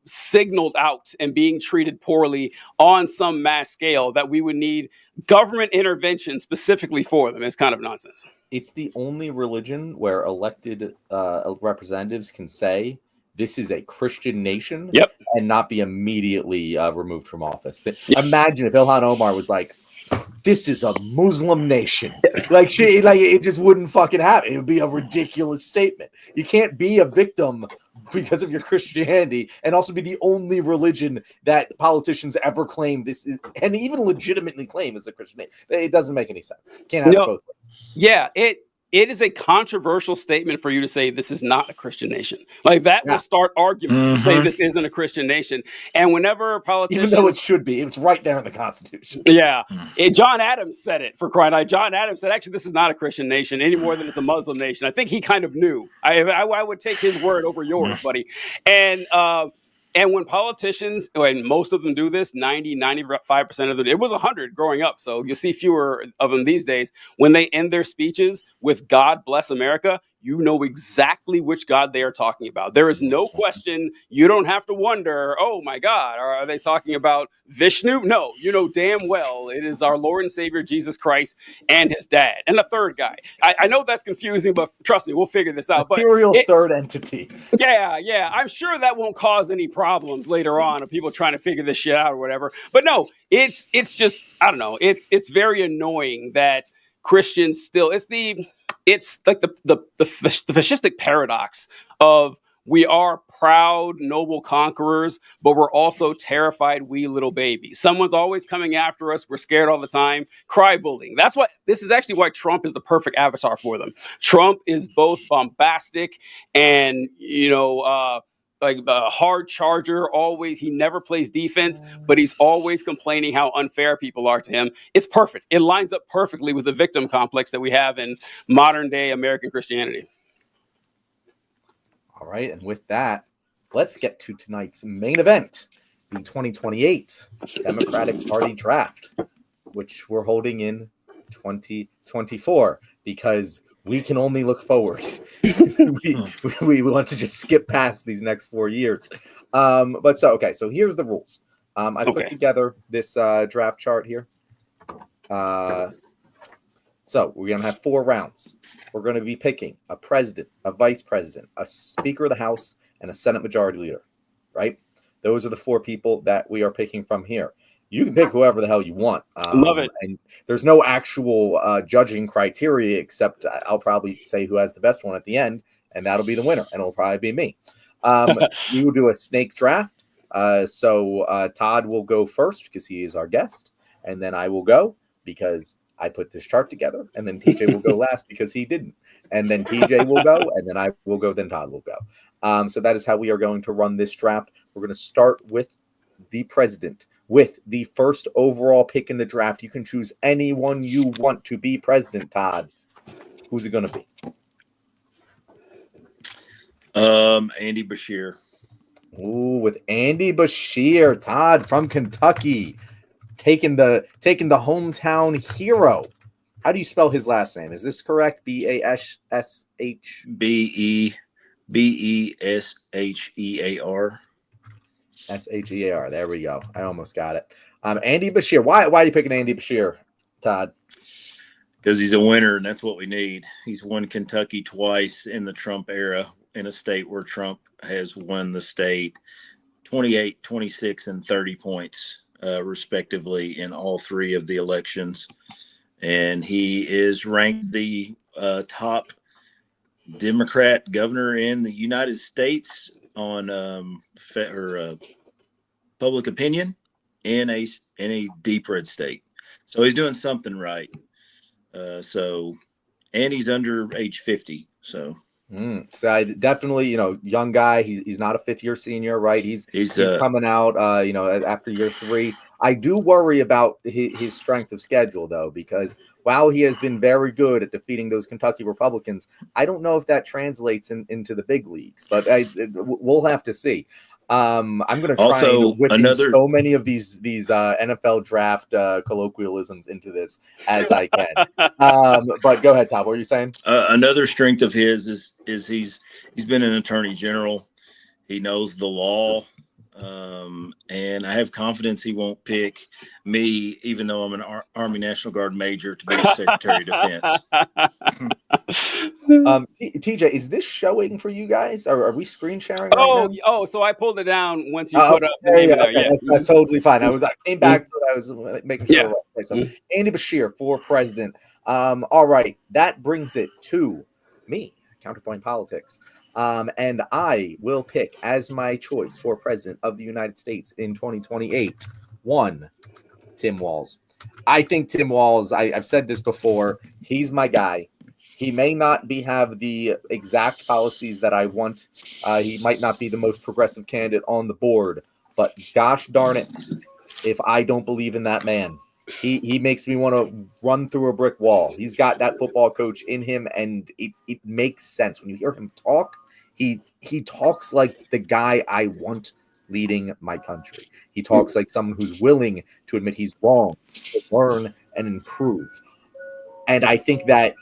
signaled out and being treated poorly on some mass scale that we would need government intervention specifically for them. It's kind of nonsense. It's the only religion where elected representatives can say this is a Christian nation and not be immediately removed from office. Imagine if Ilhan Omar was like, this is a Muslim nation. It just wouldn't fucking happen. It would be a ridiculous statement. You can't be a victim because of your Christianity and also be the only religion that politicians ever claim this is, and even legitimately claim is a Christian nation. It doesn't make any sense. Can't have it both ways. Yeah, it is a controversial statement for you to say this is not a Christian nation. Like that will start arguments to say this isn't a Christian nation. And whenever politicians, even though it should be, it's right there in the Constitution. Yeah, John Adams said it, for crying out loud. John Adams said, actually, this is not a Christian nation any more than it's a Muslim nation. I think he kind of knew. I would take his word over yours, buddy. And when politicians, and most of them do this, 95% of them, it was 100 growing up. So you'll see fewer of them these days. When they end their speeches with God bless America, you know exactly which God they are talking about. There is no question. You don't have to wonder, oh my God, are they talking about Vishnu? No, you know damn well it is our Lord and Savior Jesus Christ and his dad and the third guy. I know that's confusing, but trust me, we'll figure this out. But imperial third entity. Yeah. I'm sure that won't cause any problems later on of people trying to figure this shit out or whatever. But no, it's just, I don't know. It's very annoying that Christians still, it's like the fascistic paradox of We are proud, noble conquerors, but we're also terrified wee little babies. Someone's always coming after us. We're scared all the time. Cry bullying. This is actually why Trump is the perfect avatar for them. Trump is both bombastic and, like a hard charger. Always, he never plays defense, but he's always complaining how unfair people are to him. It's perfect. It lines up perfectly with the victim complex that we have in modern day American Christianity. All right, and with that, let's get to tonight's main event, the 2028 Democratic Party draft, which we're holding in 2024 because we can only look forward. we want to just skip past these next 4 years. So here's the rules. I put together this draft chart here. So we're going to have 4 rounds. We're going to be picking a president, a vice president, a speaker of the House, and a Senate majority leader, right? Those are the 4 people that we are picking from here. You can pick whoever the hell you want. Love it. And there's no actual judging criteria, except I'll probably say who has the best one at the end, and that'll be the winner, and it'll probably be me. We will do a snake draft. So Todd will go first because he is our guest, and then I will go because I put this chart together, and then TJ will go last because he didn't, and then TJ will go, and then I will go, then Todd will go. So that is how we are going to run this draft. We're going to start with the president. With the first overall pick in the draft, you can choose anyone you want to be president, Todd. Who's it going to be? Andy Beshear. Ooh, with Andy Beshear, Todd from Kentucky, taking the hometown hero. How do you spell his last name? Is this correct? Beshear. Beshear. Shear. There we go. I almost got it. Andy Beshear. Why are you picking Andy Beshear, Todd? Because he's a winner, and that's what we need. He's won Kentucky twice in the Trump era in a state where Trump has won the state 28, 26, and 30 points, respectively, in all 3 of the elections. And he is ranked the top Democrat governor in the United States on public opinion in a deep red state. So he's doing something right. And he's under age 50. So I definitely, young guy. He's not a 5th-year senior, right? He's coming out, after year 3. I do worry about his strength of schedule, though, because while he has been very good at defeating those Kentucky Republicans, I don't know if that translates into the big leagues. But we'll have to see. I'm going to try and whip in so many of these NFL draft colloquialisms into this as I can. But go ahead, Tom. What were you saying? Another strength of his is he's been an attorney general. He knows the law. And I have confidence he won't pick me, even though I'm an Army National Guard major, to be the Secretary of Defense. TJ, is this showing for you guys? Are we screen sharing right now? Oh, so I pulled it down once you put up the name there. Okay. Yeah. That's totally fine. I came back to it. I was making sure. Yeah. Okay, so Andy Beshear for president. All right, that brings it to me, Counterpoint Politics. And I will pick as my choice for president of the United States in 2028, 1, Tim Walz. I think Tim Walz, I've said this before, he's my guy. He may not have the exact policies that I want. He might not be the most progressive candidate on the board, but gosh darn it, if I don't believe in that man, he makes me want to run through a brick wall. He's got that football coach in him, and it makes sense. When you hear him talk, he talks like the guy I want leading my country. He talks like someone who's willing to admit he's wrong, to learn and improve. And I think that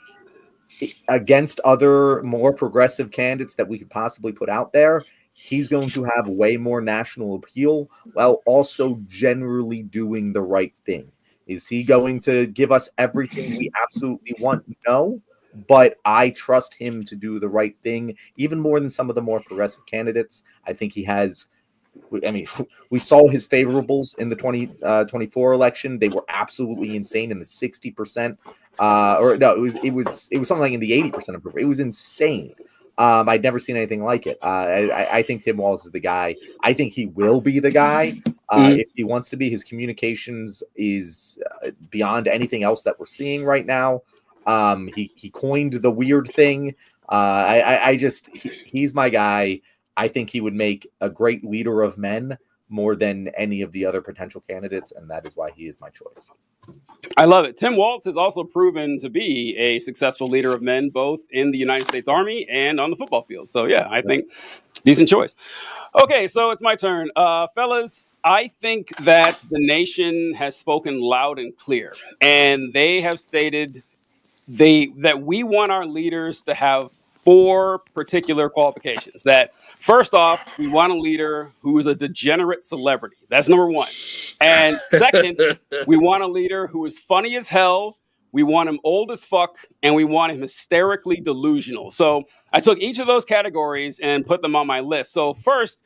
against other more progressive candidates that we could possibly put out there, he's going to have way more national appeal while also generally doing the right thing. Is he going to give us everything we absolutely want? No, but I trust him to do the right thing, even more than some of the more progressive candidates. I think he has. I mean, we saw his favorables in the 2024 election. They were absolutely insane in the 60%. Or no, it was something like in the 80% of approval. It was insane. I'd never seen anything like it. I think Tim Walz is the guy. I think he will be the guy if he wants to be. His communications is beyond anything else that we're seeing right now. He coined the weird thing. He's my guy. I think he would make a great leader of men more than any of the other potential candidates, and that is why he is my choice. I love it. Tim Walz has also proven to be a successful leader of men, both in the United States Army and on the football field. So, yeah, I think decent choice. Okay, so it's my turn. Fellas, I think that the nation has spoken loud and clear, and they have stated that we want our leaders to have 4 particular qualifications. That first off, we want a leader who is a degenerate celebrity. That's number 1. And second, we want a leader who is funny as hell. We want him old as fuck, and we want him hysterically delusional. So I took each of those categories and put them on my list. So first,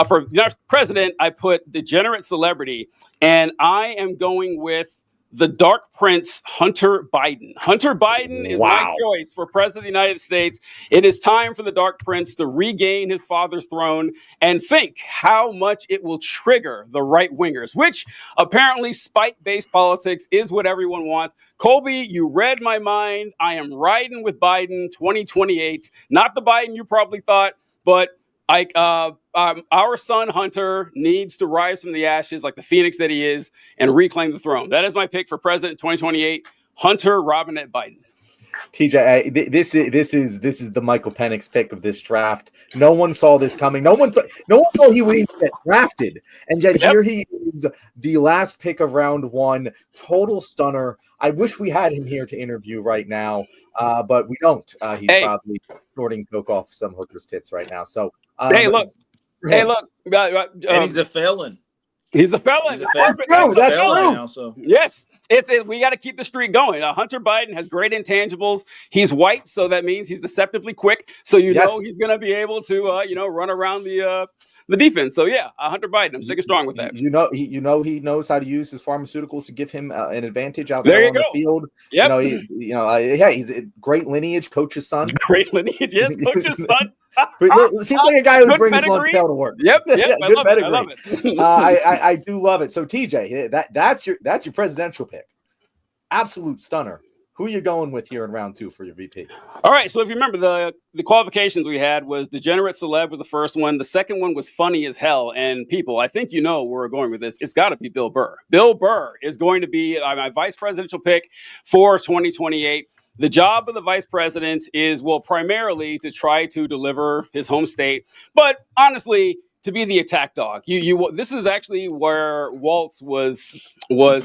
for president, I put degenerate celebrity, and I am going with the Dark Prince, Hunter Biden. Hunter Biden is my choice for president of the United States. It is time for the Dark Prince to regain his father's throne, and think how much it will trigger the right wingers, which apparently spite-based politics is what everyone wants. Colby, you read my mind. I am riding with Biden 2028. Not the Biden you probably thought, but our son Hunter needs to rise from the ashes like the phoenix that he is and reclaim the throne. That is my pick for president 2028. Hunter Robinette Biden. TJ, this is the Michael Penix pick of this draft. No one saw this coming. No one thought he would even get drafted, and yet here he is, the last pick of round 1. Total stunner. I wish we had him here to interview right now, but we don't. He's probably snorting coke off some hooker's tits right now. So, look. And he's a felon. He's a felon. That's true. Now, so. Yes, we got to keep the streak going. Hunter Biden has great intangibles. He's white, so that means he's deceptively quick. So know he's going to be able to run around the defense. So yeah, Hunter Biden. I'm sticking strong with that. He knows how to use his pharmaceuticals to give him an advantage out there on the field. Yep. He's a great lineage. Coach's son. Great lineage. Yes, coach's son. Seems like a guy who would bring his lunch pail to work. Yep, good pedigree. I love it. I do love it. So TJ, that's your presidential pick. Absolute stunner. Who are you going with here in round 2 for your VP? All right. So if you remember, the qualifications we had was degenerate celeb was the first one. The second one was funny as hell. And people, I think where we're going with this. It's got to be Bill Burr. Bill Burr is going to be my vice presidential pick for 2028. The job of the vice president is, primarily to try to deliver his home state, but honestly, to be the attack dog. This is actually where Walz was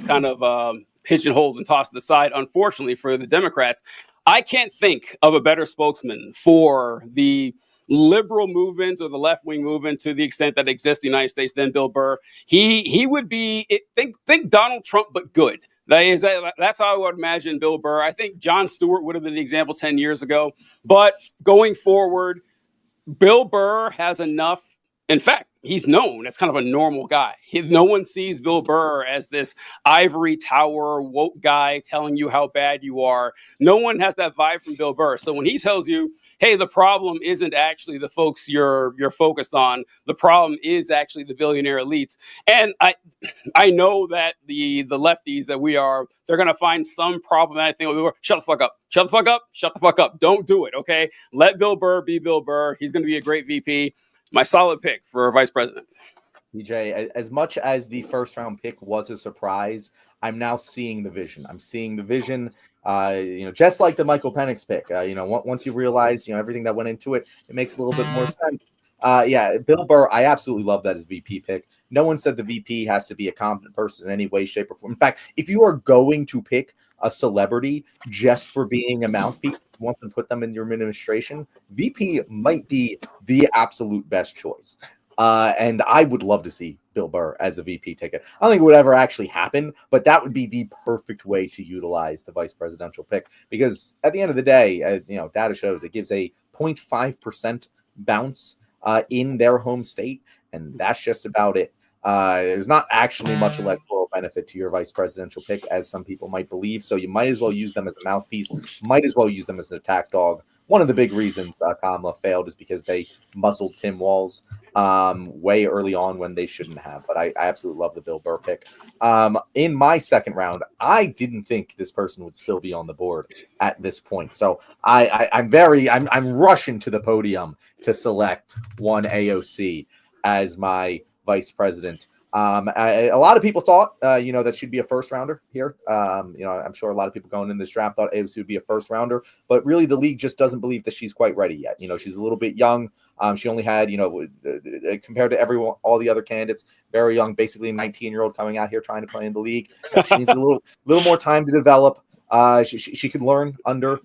kind of pigeonholed and tossed to the side, unfortunately for the Democrats. I can't think of a better spokesman for the liberal movement or the left-wing movement to the extent that exists in the United States than Bill Burr. He would be, think Donald Trump, but good. That's how I would imagine Bill Burr. I think Jon Stewart would have been the example 10 years ago. But going forward, Bill Burr has enough. In fact, he's known as kind of a normal guy. No one sees Bill Burr as this ivory tower woke guy telling you how bad you are. No one has that vibe from Bill Burr. So when he tells you, hey, the problem isn't actually the folks you're focused on. The problem is actually the billionaire elites. And I know that the lefties that we are, they're going to find some problematic thing. Shut the fuck up. Shut the fuck up. Shut the fuck up. Don't do it, okay? Let Bill Burr be Bill Burr. He's going to be a great VP. My solid pick for vice president. DJ, as much as the first round pick was a surprise, I'm now seeing the vision. I'm seeing the vision, just like the Michael Penix pick. Once you realize, everything that went into it, it makes a little bit more sense. Bill Burr, I absolutely love that as VP pick. No one said the VP has to be a competent person in any way, shape, or form. In fact, if you are going to pick a celebrity just for being a mouthpiece, you want to put them in your administration, VP might be the absolute best choice. And I would love to see Bill Burr as a VP ticket. I don't think it would ever actually happen, but that would be the perfect way to utilize the vice presidential pick, because at the end of the day, data shows it gives a 0.5% bounce in their home state, and that's just about it. There's not actually much electoral benefit to your vice presidential pick, as some people might believe. So you might as well use them as a mouthpiece, might as well use them as an attack dog. one of the big reasons Kamala failed is because they muzzled Tim Walz way early on when they shouldn't have. But I absolutely love the Bill Burr pick. In my second round, I didn't think this person would still be on the board at this point. So I'm rushing to the podium to select one AOC as my vice president. A lot of people thought, that she'd be a first rounder here. I'm sure a lot of people going in this draft thought AOC would be a first rounder, but really the league just doesn't believe that she's quite ready yet. She's a little bit young. She only had, compared to all the other candidates, very young, basically a 19-year-old coming out here trying to play in the league. She needs a little more time to develop. She can learn under,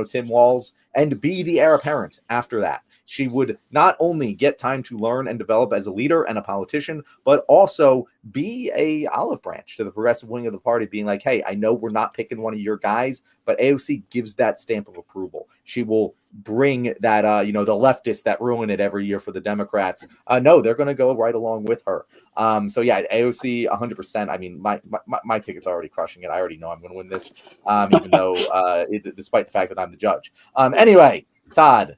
Tim Walz and be the heir apparent after that. She would not only get time to learn and develop as a leader and a politician, but also be a olive branch to the progressive wing of the party, being like, hey, I know we're not picking one of your guys, but AOC gives that stamp of approval. She will bring that, the leftists that ruin it every year for the Democrats. No, they're going to go right along with her. So yeah, AOC 100%. I mean, my ticket's already crushing it. I already know I'm going to win this, even though, despite the fact that I'm the judge. Anyway, Todd,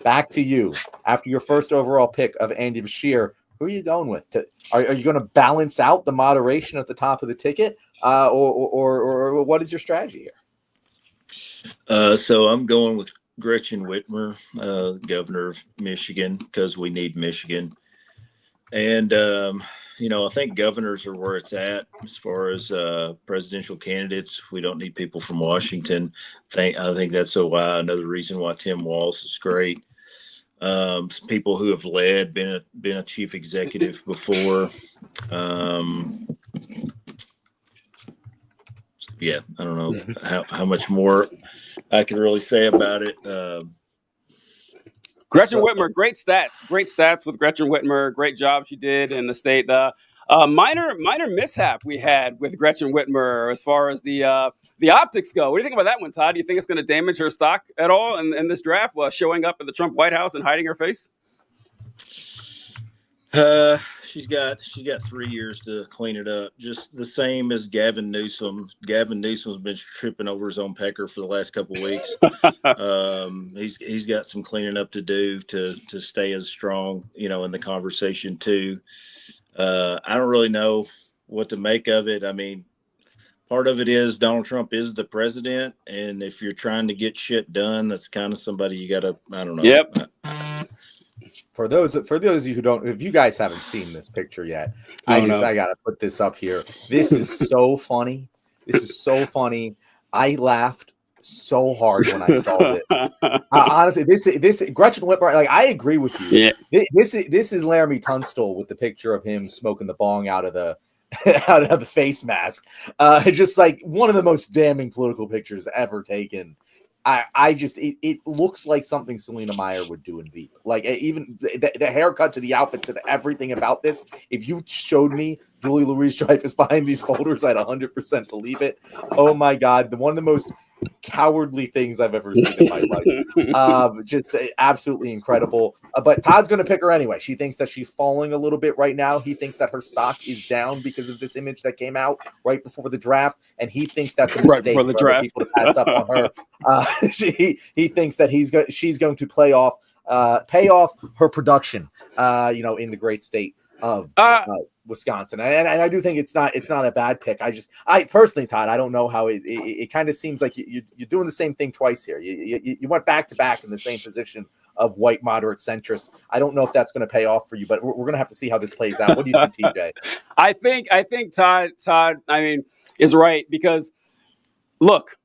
back to you. After your first overall pick of Andy Bashir, who are you going with? Are you going to balance out the moderation at the top of the ticket, or what is your strategy here? So I'm going with Gretchen Whitmer, governor of Michigan, because we need Michigan. And, I think governors are where it's at as far as presidential candidates. We don't need people from Washington. I think that's another reason why Tim Walz is great. People who have led, been a chief executive before. Yeah, I don't know how much more I can really say about it. Gretchen Whitmer, great stats with Gretchen Whitmer. Great job she did in the state. Minor mishap we had with Gretchen Whitmer as far as the optics go. What do you think about that one, Todd? Do you think it's going to damage her stock at all in this draft while showing up at the Trump White House and hiding her face? She's got 3 years to clean it up, just the same as Gavin Newsom. Gavin Newsom's been tripping over his own pecker for the last couple of weeks. He's got some cleaning up to do to stay as strong, in the conversation too. I don't really know what to make of it. I mean, part of it is Donald Trump is the president, and if you're trying to get shit done, that's kind of somebody you got to. I don't know. Yep. For those of you who don't, if you guys haven't seen this picture yet, I got to put this up here. This is so funny. I laughed so hard when I saw this. Honestly, this Gretchen Whitmer, I agree with you. Yeah. This is Laramie Tunstall with the picture of him smoking the bong out of the face mask. Just like one of the most damning political pictures ever taken. It looks like something Selena Meyer would do in Veep. Like even the haircut to the outfits and everything about this. If you showed me Julie Louis-Dreyfus behind these folders, I'd 100% believe it. Oh my God. One of the most cowardly things I've ever seen in my life. Just absolutely incredible. But Todd's going to pick her anyway. She thinks that she's falling a little bit right now. He thinks that her stock is down because of this image that came out right before the draft. And he thinks that's a mistake for other people to pass up on her. He thinks that she's going to pay off her production, in the great state of Wisconsin, and I do think it's not a bad pick. I personally, Todd, I don't know how it kind of seems like you're doing the same thing twice here. You went back to back in the same position of white moderate centrist. I don't know if that's going to pay off for you, but we're going to have to see how this plays out. What do you think, TJ? I think Todd, I mean, is right because look.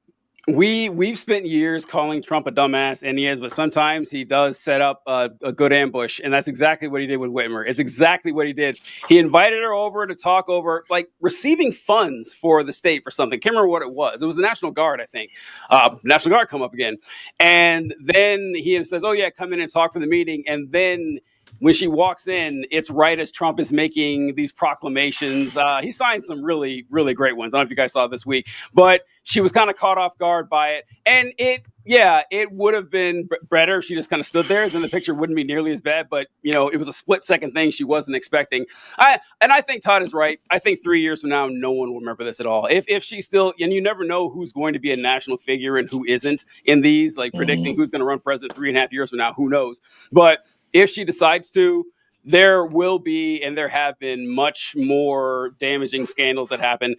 We've spent years calling Trump a dumbass, and he is, but sometimes he does set up a good ambush, and that's exactly what he did with Whitmer. It's exactly what he did. He invited her over to talk over, receiving funds for the state for something. Can't remember what it was. It was the National Guard, I think. National Guard come up again. And then he says, oh, yeah, come in and talk for the meeting. And then when she walks in, it's right as Trump is making these proclamations. He signed some really, really great ones. I don't know if you guys saw this week, but she was kind of caught off guard by it. And yeah, it would have been better if she just kind of stood there. Then the picture wouldn't be nearly as bad. But it was a split-second thing she wasn't expecting. I think Todd is right. I think 3 years from now, no one will remember this at all. If she's still, and you never know who's going to be a national figure and who isn't in these, like predicting who's going to run president 3.5 years from now, who knows? But if she decides to, there will be, and there have been, much more damaging scandals that happen.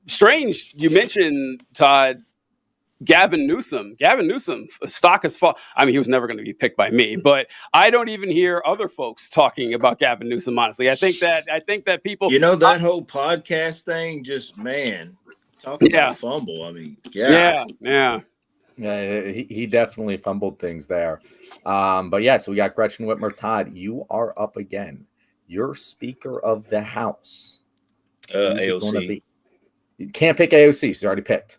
Strange, you mentioned, Todd, Gavin Newsom, stock has fallen. I mean, he was never going to be picked by me, but I don't even hear other folks talking about Gavin Newsom. Honestly, I think that people, that whole podcast thing, just talk about fumble. I mean, yeah. He definitely fumbled things there. But yeah, so we got Gretchen Whitmer. Todd, you are up again. You're Speaker of the House. AOC. You can't pick AOC. She's already picked.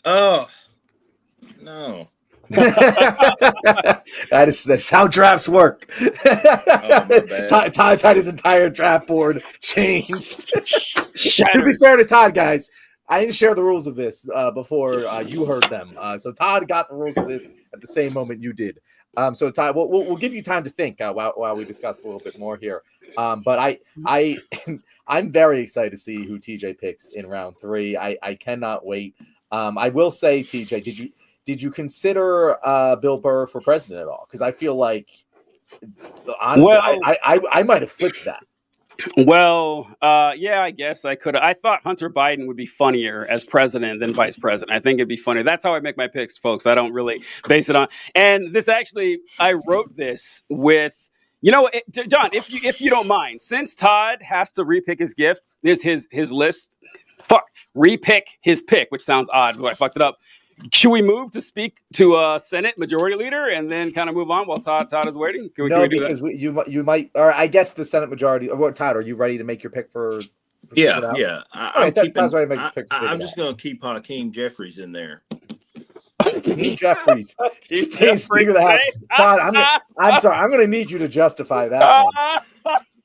Oh no. That's how drafts work. Todd's had his entire draft board changed. To be fair to Todd, guys, I didn't share the rules of this before you heard them. So Todd got the rules of this at the same moment you did. So Todd, we'll give you time to think while we discuss a little bit more here. But I'm very excited to see who TJ picks in round 3. I cannot wait. I will say, TJ, did you consider Bill Burr for president at all? Because I feel like, honestly, I might have flipped that. Well, yeah, I guess I could. I thought Hunter Biden would be funnier as president than vice president. I think it'd be funnier. That's how I make my picks, folks. I don't really base it on. And this actually, I wrote this with, John, if you don't mind, since Todd has to repick his gift, is his list. Repick his pick, which sounds odd, but I fucked it up. Should we move to speak to Senate Majority Leader and then kind of move on while Todd is waiting? Can we do because that? you might, or I guess the Senate Majority. Todd, are you ready to make your pick for yeah. Todd's ready to make his pick. I'm just going to keep Hakeem Jeffries in there. Hakeem Jeffries, Speaker of the House. Todd, I'm sorry. I'm going to need you to justify that one.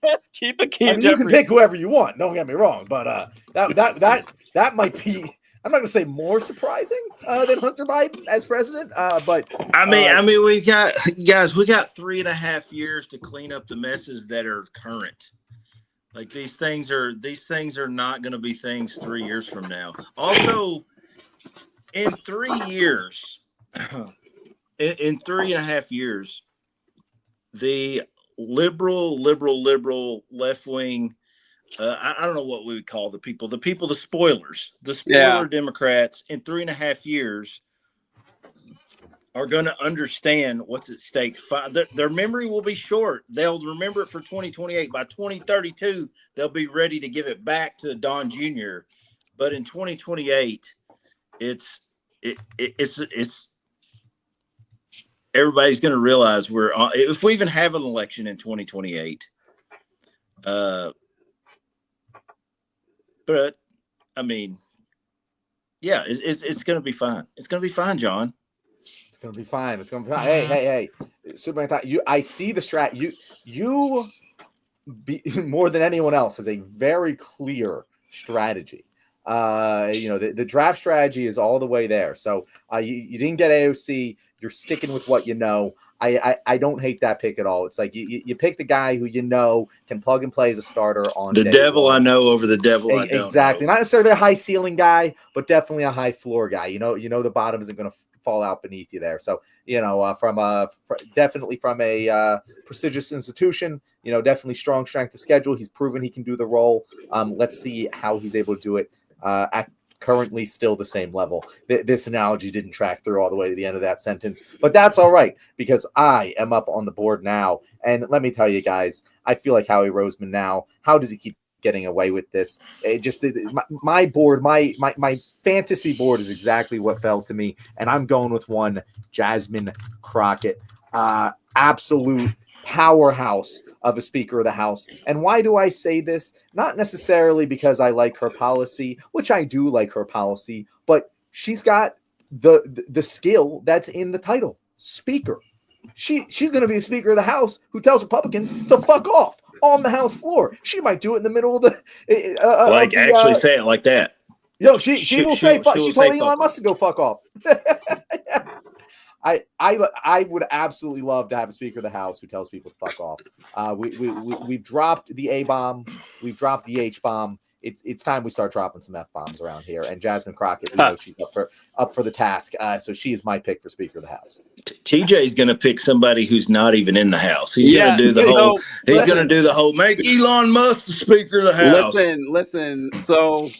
Let's keep Hakeem Jeffries. You can pick whoever you want. Don't get me wrong, but that might be. I'm not going to say more surprising than Hunter Biden as president, but I mean, we got 3.5 years to clean up the messes that are current. Like these things are not going to be things 3 years from now. Also, in 3 years, in 3.5 years, the liberal left wing. I don't know what we would call the spoilers, the spoiler Democrats in 3.5 years are going to understand what's at stake. Their memory will be short. They'll remember it for 2028. By 2032, they'll be ready to give it back to Don Jr. But in 2028, it's everybody's going to realize if we even have an election in 2028. But I mean, yeah, it's going to be fine. It's going to be fine, John. It's going to be fine. It's going to be fine. Hey, Superman. I see the strat. You more than anyone else has a very clear strategy. The draft strategy is all the way there. So you didn't get AOC. You're sticking with what you know. I don't hate that pick at all. It's like you pick the guy who can plug and play as a starter on the devil one. I know over the devil I don't exactly. know. Not necessarily a high ceiling guy, but definitely a high floor guy. You know the bottom isn't going to fall out beneath you there. So definitely from a prestigious institution. Definitely strong strength of schedule. He's proven he can do the role. Let's see how he's able to do it at currently still the same level. This analogy didn't track through all the way to the end of that sentence, but that's all right because I am up on the board now. And let me tell you guys, I feel like Howie Roseman now. How does he keep getting away with this? My board, my fantasy board is exactly what fell to me. And I'm going with one Jasmine Crockett, absolute powerhouse of a Speaker of the House. And why do I say this? Not necessarily because I like her policy, which I do like her policy, but she's got the skill that's in the title, Speaker. She's going to be a Speaker of the House who tells Republicans to fuck off on the House floor. She might do it in the middle of the actually say it like that. Yo, she will say fuck. She told Elon Musk to go fuck off. I would absolutely love to have a Speaker of the House who tells people to fuck off. We've dropped the A bomb, we've dropped the H bomb. It's time we start dropping some F bombs around here. And Jasmine Crockett, we know she's up for the task. So she is my pick for Speaker of the House. TJ is going to pick somebody who's not even in the House. He's going to do the whole. He's going to do the whole. Make Elon Musk the Speaker of the House. Listen. So,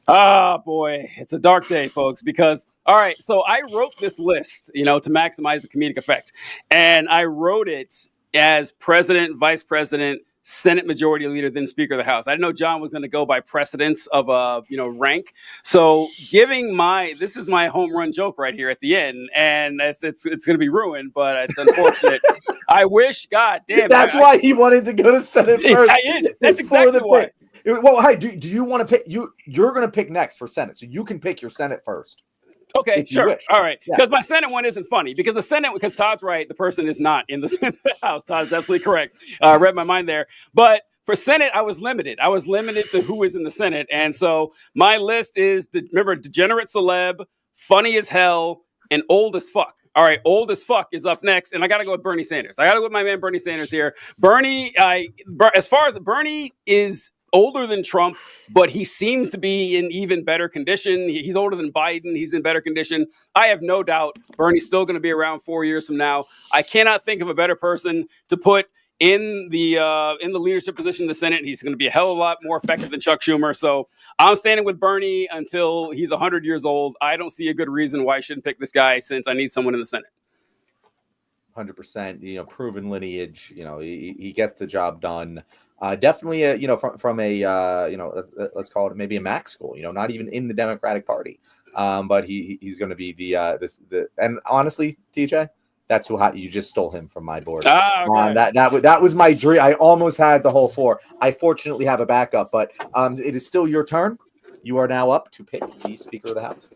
boy, it's a dark day, folks. Because all right, so I wrote this list, to maximize the comedic effect, and I wrote it as President, Vice President, Senate Majority Leader, then Speaker of the House. I didn't know John was going to go by precedence of rank. So this is my home run joke right here at the end, and it's going to be ruined, but it's unfortunate. I wish, God damn. That's why he wanted to go to Senate first. That's exactly why. Well, hey, do you want to pick? You're going to pick next for Senate, so you can pick your Senate first. Okay, sure. All right. Because my Senate one isn't funny. Because Todd's right, the person is not in the Senate House. Todd is absolutely correct. Read my mind there. But for Senate, I was limited. I was limited to who is in the Senate. And so my list is, remember, degenerate celeb, funny as hell, and old as fuck. All right, old as fuck is up next. And I got to go with Bernie Sanders. I got to go with my man Bernie Sanders here. Bernie is older than Trump, but he seems to be in even better condition. He's older than Biden. He's in better condition. I have no doubt Bernie's still going to be around 4 years from now. I cannot think of a better person to put in the leadership position in the Senate. He's going to be a hell of a lot more effective than Chuck Schumer. So I'm standing with Bernie until he's 100 years old. I don't see a good reason why I shouldn't pick this guy, since I need someone in the Senate. 100%, proven lineage. He gets the job done. Definitely, from a let's call it maybe a MAC school. Not even in the Democratic Party, but he's going to be and honestly, TJ, that's who you just stole him from my board. Okay. That was my dream. I almost had the whole four. I fortunately have a backup, but it is still your turn. You are now up to pick the Speaker of the House.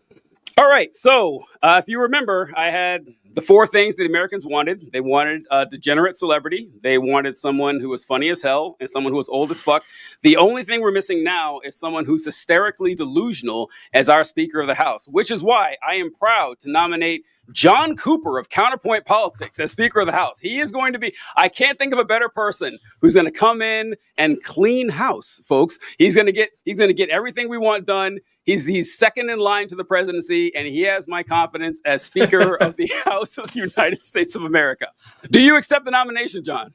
All right. So if you remember, I had the four things that Americans wanted. They wanted a degenerate celebrity. They wanted someone who was funny as hell and someone who was old as fuck. The only thing we're missing now is someone who's hysterically delusional as our Speaker of the House, which is why I am proud to nominate John Cooper of Counterpoint Politics as Speaker of the House. He is going to be, I can't think of a better person who's going to come in and clean house, folks. He's going to get everything we want done. He's second in line to the presidency, and he has my confidence as Speaker of the House of the United States of America. Do you accept the nomination, John?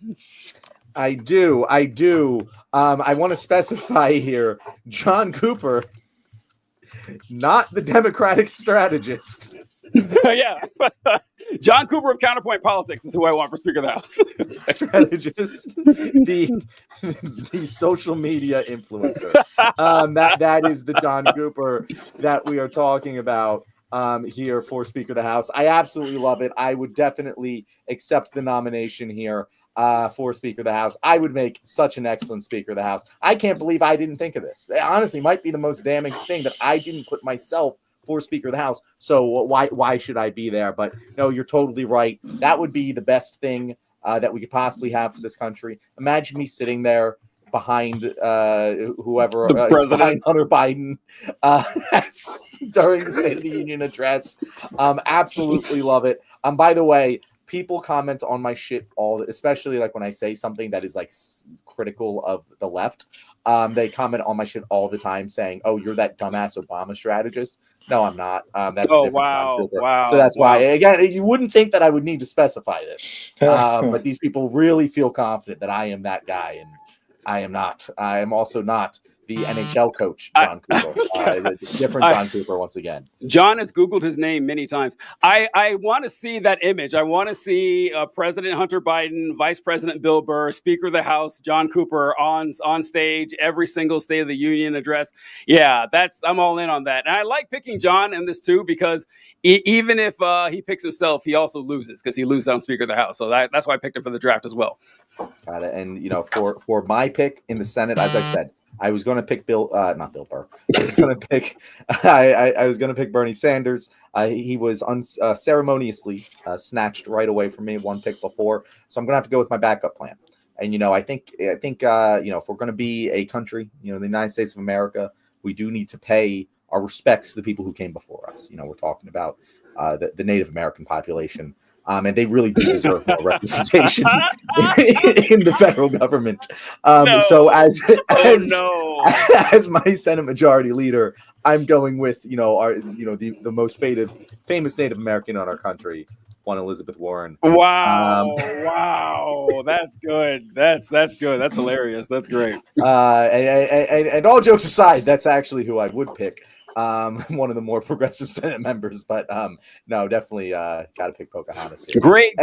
I do. I want to specify here, John Cooper, not the Democratic strategist. Yeah. John Cooper of Counterpoint Politics is who I want for Speaker of the House. Strategist, the social media influencer. That is the John Cooper that we are talking about here for Speaker of the House. I absolutely love it. I would definitely accept the nomination here for Speaker of the House. I would make such an excellent Speaker of the House. I can't believe I didn't think of this. It honestly might be the most damning thing that I didn't put myself for Speaker of the House. So why should I be there? But no, you're totally right. That would be the best thing that we could possibly have for this country. Imagine me sitting there behind whoever, behind Hunter Biden during the State of the Union address. Absolutely love it. By the way, people comment on my shit especially like when I say something that is like critical of the left. They comment on my shit all the time saying, "Oh, you're that dumbass Obama strategist." No, I'm not. That's wow. So that's why, again, you wouldn't think that I would need to specify this, but these people really feel confident that I am that guy, and I am not. I am also not the NHL coach, John Cooper. Different John Cooper once again. John has Googled his name many times. I want to see that image. I want to see President Hunter Biden, Vice President Bill Burr, Speaker of the House, John Cooper on stage, every single State of the Union address. Yeah, I'm all in on that. And I like picking John in this too, because even if he picks himself, he also loses because he loses on Speaker of the House. So that's why I picked him for the draft as well. Got it. And, for my pick in the Senate, as I said, I was going to pick not Bill Burr. I was going to pick, I was going to pick Bernie Sanders. He was unceremoniously snatched right away from me one pick before. So I'm going to have to go with my backup plan. And, I think, if we're going to be a country, the United States of America, we do need to pay our respects to the people who came before us. We're talking about the Native American population. And they really do deserve more representation in the federal government. So as my Senate Majority Leader, I'm going with the most famous Native American on our country, one Elizabeth Warren. Wow, that's good. That's good. That's hilarious. That's great. And all jokes aside, that's actually who I would pick. One of the more progressive Senate members, but no, definitely got to pick Pocahontas here. Great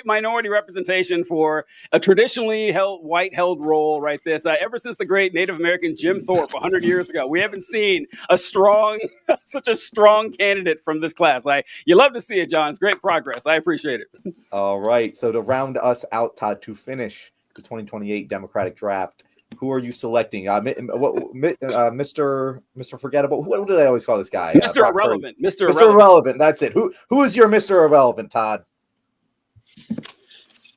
minority representation for a traditionally white held role, right? Ever since the great Native American Jim Thorpe 100 years ago, we haven't seen such a strong candidate from this class. You love to see it, John. It's great progress. I appreciate it. All right, so to round us out, Todd, to finish the 2028 Democratic draft, who are you selecting? Mr. Forgettable. What do they always call this guy? Mr. Irrelevant. Mr. Irrelevant. That's it. Who is your Mr. Irrelevant, Todd?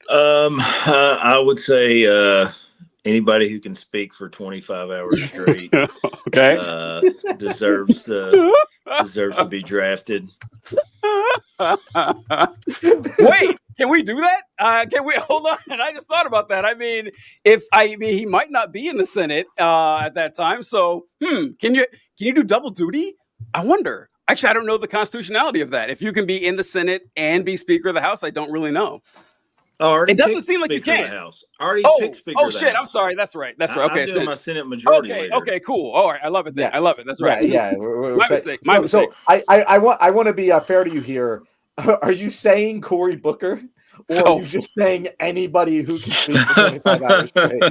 I would say anybody who can speak for 25 hours straight. Okay. Deserves to be drafted. Wait, can we do that? Can we hold on? I just thought about that. He might not be in the Senate at that time. So, can you do double duty? I wonder. Actually, I don't know the constitutionality of that. If you can be in the Senate and be Speaker of the House, I don't really know. It doesn't seem like you can. Picked Speaker of the House. I'm sorry. That's right. I'm doing my Senate Majority Leader. Okay, cool. All right, I love it. I love it. That's right. Yeah. My mistake. So I want to be fair to you here. Are you saying Cory Booker, or are you just saying anybody who can speak for 25 hours straight?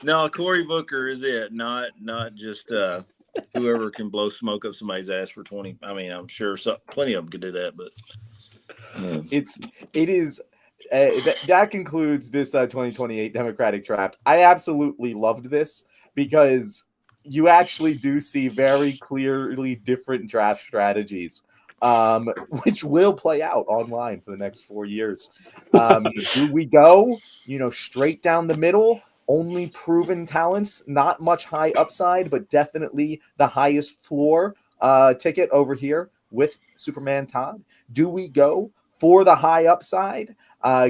No, Cory Booker is it. Not just whoever can blow smoke up somebody's ass for 20. I mean, I'm sure plenty of them could do that, but. It is that concludes this 2028 Democratic draft. I absolutely loved this because you actually do see very clearly different draft strategies, which will play out online for the next 4 years. Do we go, straight down the middle? Only proven talents, not much high upside, but definitely the highest floor ticket over here with Superman Todd? Do we go for the high upside,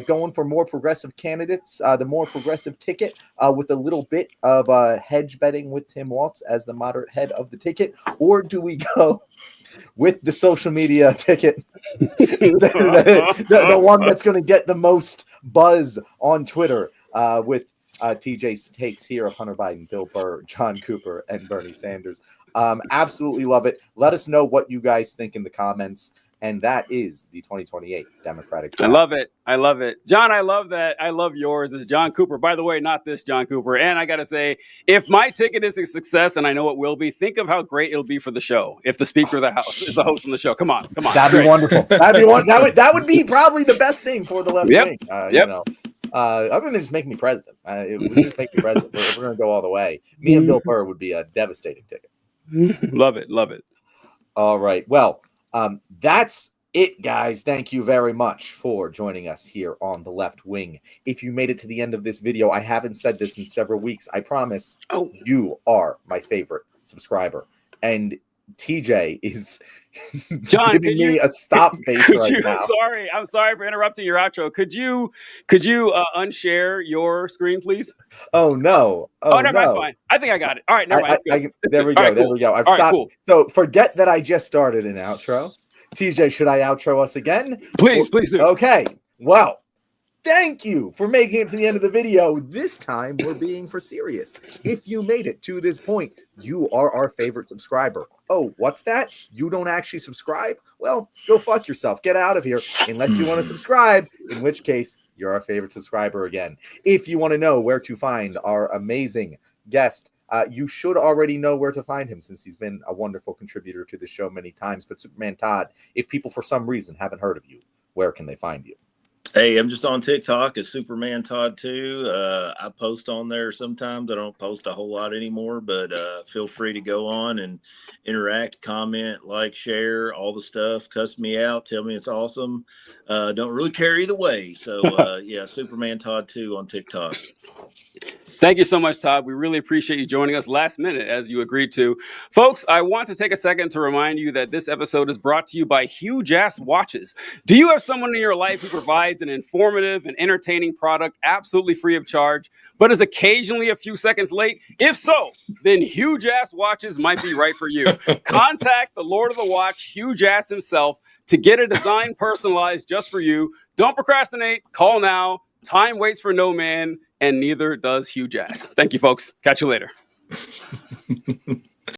going for more progressive candidates, the more progressive ticket with a little bit of hedge betting with Tim Walz as the moderate head of the ticket? Or do we go with the social media ticket, the one that's going to get the most buzz on Twitter with TJ's takes here of Hunter Biden, Bill Burr, John Cooper, and Bernie Sanders? Absolutely love it. Let us know what you guys think in the comments. And that is the 2028 Democratic draft. I love it. John, I love that. I love yours as John Cooper. By the way, not this John Cooper. And I got to say, if my ticket is a success, and I know it will be, think of how great it'll be for the show if the Speaker of the House is the host of the show. Come on. That'd be wonderful. That would be probably the best thing for the left wing. Other than just making me president. It would just make me president. We're going to go all the way. Me and Bill Burr would be a devastating ticket. Love it. All right. Well, that's it, guys. Thank you very much for joining us here on The Left Wing. If you made it to the end of this video, I haven't said this in several weeks. I promise you are my favorite subscriber. And TJ is giving me a stop face right now. I'm sorry for interrupting your outro. Could you unshare your screen, please? Oh no! No, that's fine. I think I got it. All right, never mind. There we go. I've stopped. Cool. So forget that I just started an outro. TJ, should I outro us again? Please do. Okay. Well, thank you for making it to the end of the video. This time we're being for serious. If you made it to this point, you are our favorite subscriber. Oh, what's that? You don't actually subscribe? Well, go fuck yourself. Get out of here unless you want to subscribe, in which case you're our favorite subscriber again. If you want to know where to find our amazing guest, you should already know where to find him since he's been a wonderful contributor to the show many times. But Superman Todd, if people for some reason haven't heard of you, where can they find you? Hey, I'm just on TikTok as Superman Todd 2. I post on there sometimes. I don't post a whole lot anymore, but feel free to go on and interact, comment, like, share, all the stuff. Cuss me out. Tell me it's awesome. Don't really care either way. So, yeah, Superman Todd 2 on TikTok. Thank you so much, Todd. We really appreciate you joining us last minute as you agreed to. Folks, I want to take a second to remind you that this episode is brought to you by Huge Ass Watches. Do you have someone in your life who provides an informative and entertaining product absolutely free of charge, but is occasionally a few seconds late? If so, then Huge Ass Watches might be right for you. Contact the Lord of the Watch, Huge Ass himself, to get a design personalized just for you. Don't procrastinate. Call now. Time waits for no man, and neither does Huge Ass. Thank you, folks. Catch you later.